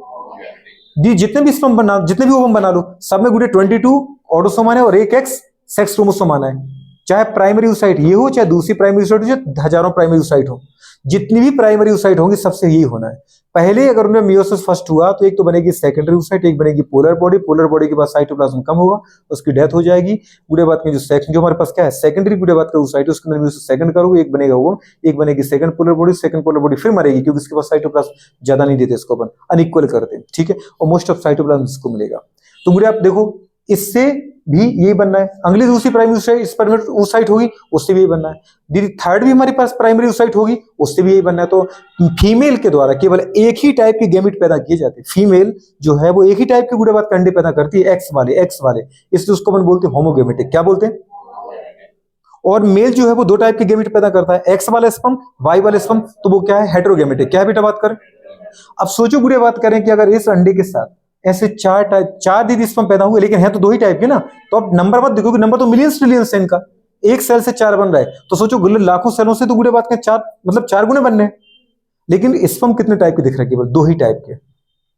जी? जितने भी स्पर्म बना, जितने भी ओवम बना लो, सब में गुड़े 22 ऑटोसोम आना है और एक एक्स सेक्स क्रोमोसोम आना है, चाहे प्राइमरी oocyte ये हो, चाहे दूसरी प्राइमरी oocyte हो, चाहे हजारों प्राइमरी oocyte हो, जितनी भी प्राइमरी oocyte होंगी सबसे यही होना है। पहले अगर उनमें मियोसिस फर्स्ट हुआ तो एक तो बनेगी सेकेंडरी oocyte, एक बनेगी पोलर बॉडी, पोलर बॉडी के बाद साइटोप्लाज्म कम होगा, उसकी डेथ हो जाएगी। गुड़े बात में जो सेकंड जो हमारे पास क्या है सेकेंडरी गुड़े बात का oocyte, उसके अंदर मियोसिस सेकंड करोगे, एक बनेगा वो, एक बनेगी second polar body, second polar body फिर मरेगी क्योंकि उसके पास साइटोप्लाज्म ज्यादा नहीं देते, इसको अपन अनइक्वल करते हैं, ठीक है, और मोस्ट ऑफ साइटोप्लाज्म इसको मिलेगा। तो गुड़े आप देखो इससे भी यही बनना है, अगली दूसरी प्राइमरी oocyte होगी उससे भी यही बनना है, दीदी थर्ड भी हमारे पास प्राइमरी oocyte होगी उससे भी यही बनना है। तो फीमेल के द्वारा केवल एक ही टाइप के गैमेट पैदा किए जाते हैं, फीमेल जो है वो एक ही टाइप के गुड़े बात अंडे पैदा करती है, एक्स वाले, इसलिए उसको अपन बोलते हैं होमोगैमेटिक। क्या बोलते हैं? और मेल जो है वो दो टाइप के गैमेट पैदा करता है, एक्स वाला स्पर्म, वाई वाला स्पर्म, तो वो क्या है? हेटेरोगैमेटिक। क्या है बेटा बात करें? अब सोचो गुड़े बात करें कि अगर इस अंडे के साथ ऐसे चार दीदी स्पर्म पैदा हुए, लेकिन है तो दो ही टाइप के ना, तो अब नंबर मत देखो कि नंबर तो मिलियंस ट्रिलियंस है इनका, एक सेल से चार बन रहा है, तो सोचो लाखों सेलों से तो गुड़े बात करें चार मतलब चार गुने बन रहे हैं, लेकिन स्पर्म कितने टाइप के दिख रहे हैं? केवल दो ही टाइप के,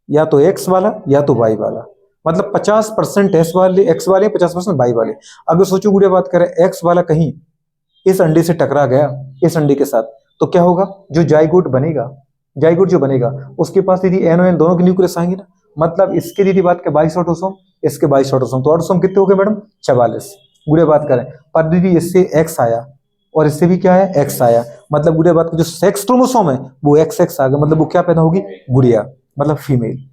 या तो एक्स वाला या तो वाई वाला, मतलब 50% एक्स वाले 50% वाई वाले। अगर सोचो गुड़े बात करें एक्स वाला कहीं इस अंडे से टकरा गया इस अंडे के साथ, तो क्या होगा? जो जाइगोट बनेगा, जाइगोट जो बनेगा उसके पास दीदी एन और एन दोनों के न्यूक्लियस आएंगे ना, मतलब इसके दीदी बात के 22 ऑटोसोम, इसके 22 ऑटोसोम, तो ऑटोसोम कितने हो गए मैडम? 44। गुड़े बात करें पर दीदी इससे एक्स आया और इससे भी क्या है? एक्स आया, मतलब गुड़े बात का जो सेक्स क्रोमोसोम है वो एक्स एक्स आ गया, मतलब वो क्या पैदा होगी? गुड़िया, मतलब फीमेल।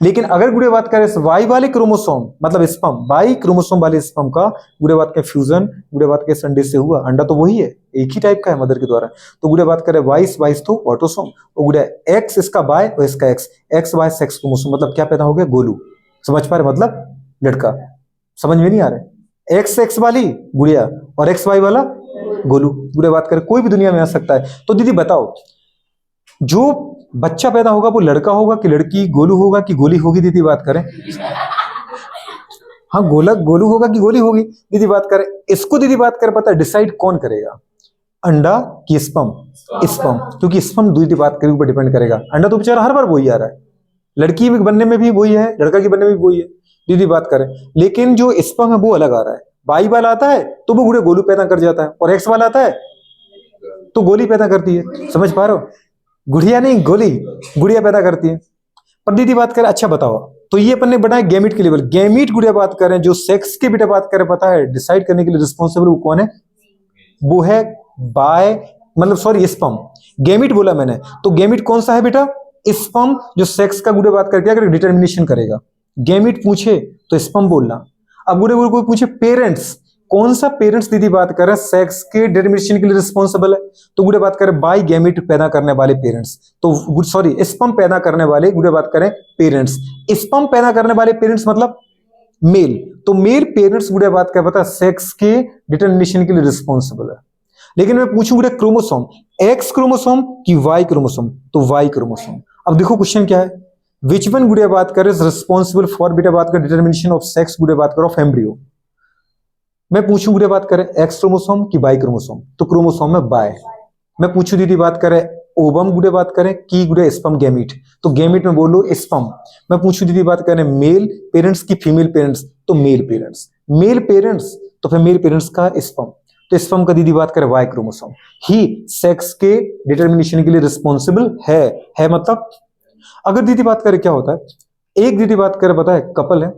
लेकिन अगर गुड़े बात करें वाई वाले क्रोमोसोम मतलब स्पर्म, वाई क्रोमोसोम वाले स्पर्म का गुड़े बात के फ्यूजन गुड़े बात के अंडे से हुआ, अंडा तो वही है, एक ही टाइप का है मदर के द्वारा, तो गुड़े बात करें 22 तो ऑटोसोम, और गुड़े एक्स इसका वाई और इसका एक्स वाई सेक्स क्रोमोसोम, मतलब क्या पैदा हो गया? गोलू। समझ पा रहे? मतलब लड़का। समझ में नहीं आ रहा? एक्स वाली गुड़िया और एक्स वाई वाला गोलू। गुड़े बात करें कोई भी दुनिया में आ सकता है। तो दीदी बताओ जो बच्चा पैदा होगा वो लड़का होगा कि लड़की, गोलू होगा कि गोली होगी? दीदी बात करें, हाँ गोलू होगा कि गोली होगी? दीदी बात करें इसको, दीदी बात करें पता है डिसाइड कौन करेगा? अंडा की स्पर्म? स्पर्म, क्योंकि स्पर्म दीदी बात करें ऊपर डिपेंड करेगा, अंडा तो बेचारा हर बार वही आ रहा है, लड़की बनने में भी वही है, लड़का की बनने में भी वही है दीदी बात करें, लेकिन जो स्पर्म है वो अलग आ रहा है। वाई वाला आता है तो वो गुड़े गोलू पैदा कर जाता है, और एक्स वाला आता है तो गोली पैदा करती है। समझ पा रहे हो? गुड़िया नहीं गोली, गुड़िया पैदा करती है। पर दीदी बात करें, अच्छा बताओ, तो ये अपन ने बनाया गैमीट के लेवल, गैमीट गुड़िया बात करें जो सेक्स के बेटा बात करें पता है डिसाइड करने के लिए रिस्पॉन्सिबल वो कौन है? वो है बाय मतलब सॉरी स्पर्म। गैमीट बोला मैंने, तो गैमीट कौन सा है बेटा? स्पर्म, जो सेक्स का गुड़े बात करके अगर डिटर्मिनेशन करेगा। गैमीट पूछे तो स्पर्म बोलना। अब गुड़े कोई पूछे पेरेंट्स, कौन सा पेरेंट्स दीदी बात करें सेक्स के डिटर्मिनेशन के लिए रिस्पॉन्सिबल है? तो गुड़े बात करें बाय गैमीट पैदा करने वाले पेरेंट्स, तो सॉरी स्पर्म पैदा करने वाले गुड़े बात करें पेरेंट्स। स्पर्म पैदा करने वाले पेरेंट्स मतलब मेल, तो मेल पेरेंट्स गुड़े बात कर पता सेक्स के डिटर्मिनेशन के लिए रिस्पॉन्सिबल है। लेकिन मैं पूछूं गुड़े क्रोमोसोम, एक्स क्रोमोसोम कि वाई क्रोमोसोम? तो वाई क्रोमोसोम। अब देखो क्वेश्चन क्या है, विच वन गुड़े बात करें रिस्पॉन्सिबल फॉर बेटा बात कर डिटर्मिनेशन ऑफ सेक्स गुड़े बात करो ऑफ एम्ब्रियो? मैं पूछूं गुड़े बात करें एक्स क्रोमोसोम कि वाई क्रोमोसोम? तो क्रोमोसोम में बाय। मैं पूछूं दीदी बात करें ओवम गुड़े बात करें कि गुड़े स्पर्म गैमीट? तो गैमीट में बोलो स्पर्म। मैं पूछूं दीदी बात करें मेल पेरेंट्स की फीमेल पेरेंट्स? तो मेल पेरेंट्स। मेल पेरेंट्स तो फिर मेल पेरेंट्स का स्पर्म। तो स्पर्म का दीदी बात करें वाई क्रोमोसोम ही सेक्स के डिटर्मिनेशन के लिए रिस्पॉन्सिबल है मतलब अगर दीदी बात करें क्या होता है, एक दीदी बात करें पता है कपल है,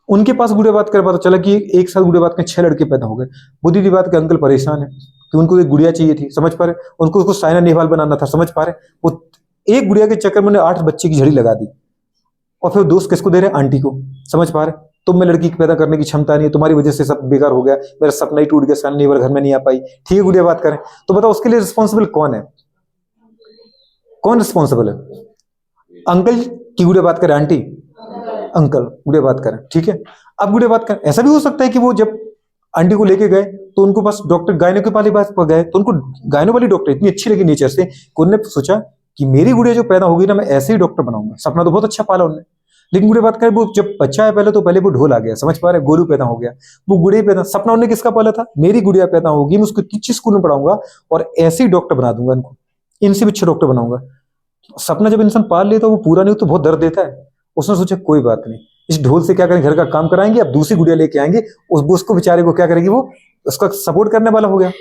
उनके पास गुड़े बात कर पता चला कि एक साल गुड़े बात के 6 लड़के पैदा हो गए। वो दीदी बात के अंकल परेशान है कि उनको एक गुड़िया चाहिए थी, समझ पा रहे, उनको उसको साइना नेहवाल बनाना था, समझ पा रहे, वो एक गुड़िया के चक्कर में उन्हें 8 बच्चे की झड़ी लगा दी। और फिर दोस्त किसको दे रहे, आंटी को, समझ पा रहे, तुम में लड़की पैदा करने की क्षमता नहीं है, तुम्हारी वजह से सब बेकार हो गया, मेरा सपना ही टूट गया, साइना नेहवाल घर में नहीं आ पाई, ठीक है गुड़िया बात करें, तो बताओ उसके लिए रिस्पॉन्सिबल कौन है, कौन रिस्पॉन्सिबल है? अंकल की गुड़िया बात करें, आंटी, अंकल गुड़िया बात करें, ठीक है। अब गुड़िया बात करें, ऐसा भी हो सकता है कि वो जब आंटी को लेके गए तो उनको पास डॉक्टर गायनो के वाली बात पर गए तो उनको गायनो वाली डॉक्टर इतनी अच्छी लगी नेचर से कि उन्होंने सोचा कि मेरी गुड़िया जो पैदा होगी ना मैं ऐसे ही डॉक्टर बनाऊंगा। सपना तो बहुत अच्छा पाला उन्होंने, लेकिन गुड़िया बात करें वो जब बच्चा है पहले तो पहले वो ढोल आ गया, समझ पा रहे, गोलू पैदा हो गया, वो गुड़िया पैदा, सपना उन्होंने किसका पाला था, मेरी गुड़िया पैदा होगी मैं उसको अच्छी स्कूल में पढ़ाऊंगा और ऐसे ही डॉक्टर बना दूंगा इनको, इनसे भी अच्छे डॉक्टर बनाऊंगा। सपना जब इंसान पाल लेता है वो पूरा नहीं तो बहुत दर्द देता है। उसने सोचा कोई बात नहीं, इस ढोल से क्या करेंगे, घर का काम कराएंगे, अब दूसरी गुड़िया लेके आएंगे, उसको बेचारे को क्या करेगी, वो उसका सपोर्ट करने वाला हो गया।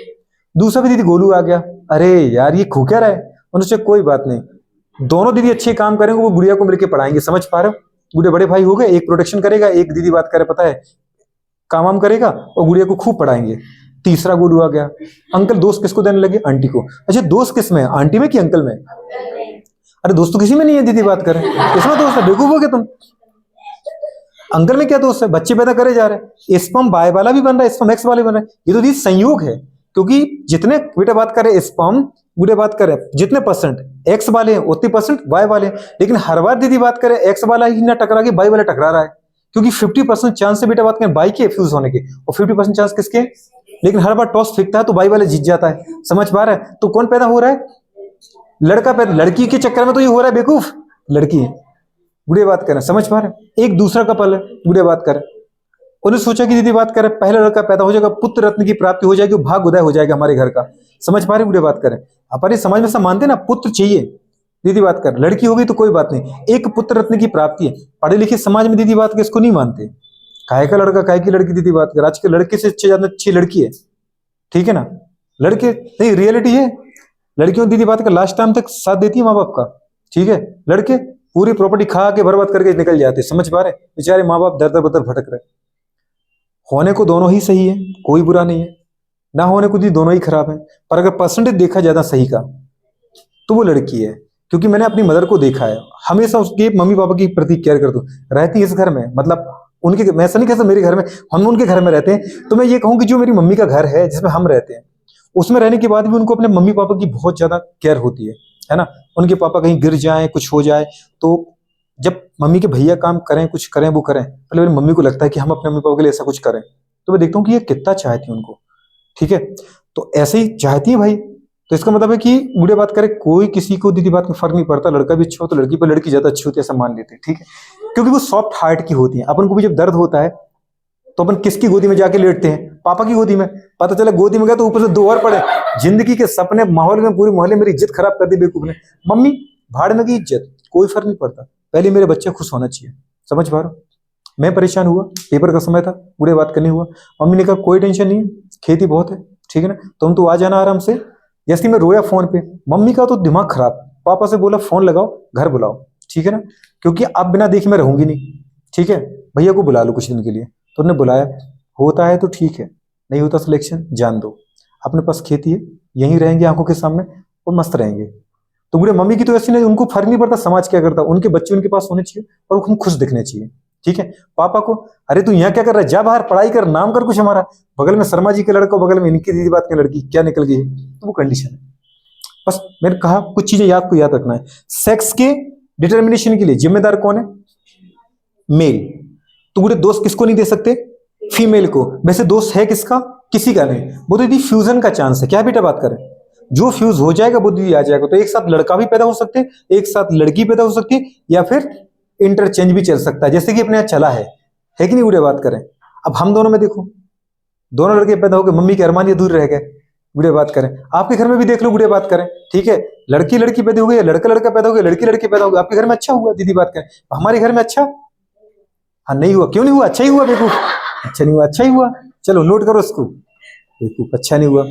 दूसरा भी दीदी गोलू आ गया, अरे यार ये खो क्या रहा है, उन्होंने सोचा कोई बात नहीं, दोनों दीदी अच्छे काम करेंगे, वो गुड़िया को मिलकर पढ़ाएंगे, समझ पा रहे हो, गुड़िया बड़े भाई हो गए, एक प्रोटेक्शन करेगा, एक दीदी बात करे पता है काम वाम करेगा और गुड़िया को खूब पढ़ाएंगे। तीसरा गोलू आ गया, अंकल दोस्त किसको देने लगे, आंटी को। अच्छा दोस्त किस में है, आंटी में कि अंकल में? अरे दोस्त तो किसी में नहीं है, दीदी बात करें इसमें दोस्त है, बेवकूफ हो गया तुम, अंकल में क्या दोस्त है, बच्चे पैदा करे जा रहे हैं, स्पर्म बाय वाला भी बन रहा है, स्पर्म एक्स वाला भी बन रहा है, ये तो दीदी संयोग है, क्योंकि जितने बेटा बात करें स्पर्म गुड़े बात करें जितने परसेंट एक्स वाले हैं उतने परसेंट वाई वाले हैं, लेकिन हर बार दीदी बात करें एक्स वाला ही ना टकरा के वाई वाला टकरा रहा है, क्योंकि 50% चांस से बेटा बात करें वाई के फ्यूज होने के और 50% चांस किसके, लेकिन हर बार टॉस फेंकता है तो वाई वाला जीत जाता है, समझ पा रहा है, तो कौन पैदा हो रहा है, लड़का पैदा, लड़की के चक्कर में तो ये हो रहा है बेवकूफ, लड़की गुड़िया बात करें, समझ पा रहे, एक दूसरा कपल है गुड़िया बात करें, उन्हें सोचा कि दीदी बात करें पहला लड़का पैदा हो जाएगा, पुत्र रत्न की प्राप्ति हो जाएगी, भाग उदय हो जाएगा हमारे घर का, समझ पा रहे गुड़िया बात करें, हमारे समाज में सब मानते ना पुत्र चाहिए, दीदी बात कर, लड़की होगी तो कोई बात नहीं, एक पुत्र रत्न की प्राप्ति है, पढ़े लिखे समाज में दीदी बात कर इसको नहीं मानते, काहे का लड़का काहे की लड़की, दीदी बात कर आज के लड़के से अच्छे ज्यादा अच्छी लड़की है, ठीक है ना, लड़के नहीं रियलिटी है, लड़कियों दीदी बात कर लास्ट टाइम तक साथ देती है माँ बाप का, ठीक है, लड़के पूरी प्रॉपर्टी खा के बर्बाद करके निकल जाते, समझ पा रहे, बेचारे माँ बाप दर दर बदर भटक रहे, होने को दोनों ही सही है, कोई बुरा नहीं है, ना होने को भी दोनों ही खराब है, पर अगर परसेंटेज देखा ज्यादा सही का तो वो लड़की है, क्योंकि मैंने अपनी मदर को देखा है, हमेशा उसके मम्मी पापा की प्रति केयर करता हूँ, रहती है इस घर में, मतलब उनके, मैं ऐसा नहीं कहता मेरे घर में, हम उनके घर में रहते हैं, तो मैं ये कहूँ कि जो मेरी मम्मी का घर है जिसमें हम रहते हैं उसमें रहने के बाद भी उनको अपने मम्मी पापा की बहुत ज्यादा केयर होती है ना, उनके पापा कहीं गिर जाए कुछ हो जाए तो जब मम्मी के भैया काम करें कुछ करें वो करें, पहले मेरी मम्मी को लगता है कि हम अपने मम्मी पापा के लिए ऐसा कुछ करें, तो मैं देखता हूँ कि ये कितना चाहती है उनको, ठीक है, तो ऐसे ही चाहती है भाई, तो इसका मतलब है कि बुढ़े बात करें कोई किसी को दीदी बात में फर्क नहीं पड़ता, लड़का भी अच्छा हो तो लड़की पर लड़की ज्यादा अच्छी होती है ऐसा मान लेते हैं, ठीक है, क्योंकि वो सॉफ्ट हार्ट की होती है, अपन को भी जब दर्द होता है तो अपन किसकी गोदी में जाके लेटते हैं, पापा की गोदी में, पता चला गोदी में गया तो ऊपर से 2 और पड़े, जिंदगी के सपने माहौल में पूरे मोहल्ले मेरी इज्जत खराब कर दी बेवकूफ ने, मम्मी भाड़ में की इज्जत, कोई फर्क नहीं पड़ता, पहले मेरे बच्चे खुश होना चाहिए, समझ पा रहे हो, मैं परेशान हुआ, पेपर का समय था, बुढ़े बात करनी हुआ, मम्मी ने कहा कोई टेंशन नहीं, खेती बहुत है, ठीक है ना, तुम तो आ जाना आराम से, जैसे मैं रोया फोन पे, मम्मी का तो दिमाग खराब, पापा से बोला फोन लगाओ घर बुलाओ, ठीक है ना, क्योंकि अब बिना देखे मैं रहूंगी नहीं, ठीक है, भैया को बुला लो कुछ दिन के लिए, तो उन्होंने बुलाया, होता है तो ठीक है, नहीं होता सिलेक्शन जान दो, अपने पास खेती है, यहीं रहेंगे आंखों के सामने और मस्त रहेंगे, तो बुढ़े मम्मी की तो ऐसी नहीं, उनको फर्क नहीं पड़ता समाज क्या करता, उनके बच्चे उनके पास होने चाहिए और हम खुश दिखने चाहिए, ठीक है, पापा को अरे तू यहाँ क्या कर रहा है, जा बाहर पढ़ाई कर, नाम कर कुछ हमारा, बगल में शर्मा जी के लड़का, बगल में इनकी दीदी बात की लड़की, क्या निकल गई है, तो वो कंडीशन है, बस मैंने कहा कुछ चीजें आपको याद रखना है, सेक्स के डिटर्मिनेशन के लिए जिम्मेदार कौन है, मेल, तो बुढ़े दोस्त किसको नहीं दे सकते, फीमेल को, वैसे दोस्त है किसका, किसी का नहीं, वो तो दीदी फ्यूजन का चांस है, क्या बेटा बात करें, जो फ्यूज हो जाएगा वो दीदी आ जाएगा, तो एक साथ लड़का भी पैदा हो सकते हैं, एक साथ लड़की पैदा हो सकती है, या फिर इंटरचेंज भी चल सकता है, जैसे कि अपने यहाँ चला है कि नहीं, बुढ़े बात करें, अब हम दोनों में देखो, दोनों लड़के पैदा हो गए, मम्मी के अरमान ये दूर रह गए, बुढ़े बात करें, आपके घर में भी देख लो, बुढ़े बात करें, ठीक है, लड़की लड़की पैदा हो गई, लड़का लड़का पैदा हो गया, लड़की लड़के पैदा हो गए, आपके घर में अच्छा हुआ, दीदी बात करें, हमारे घर में अच्छा, हाँ नहीं हुआ, क्यों नहीं हुआ, अच्छा ही हुआ बेवकूफ, अच्छा नहीं हुआ, अच्छा ही हुआ, चलो नोट करो इसको, बेवकूफ, अच्छा नहीं हुआ।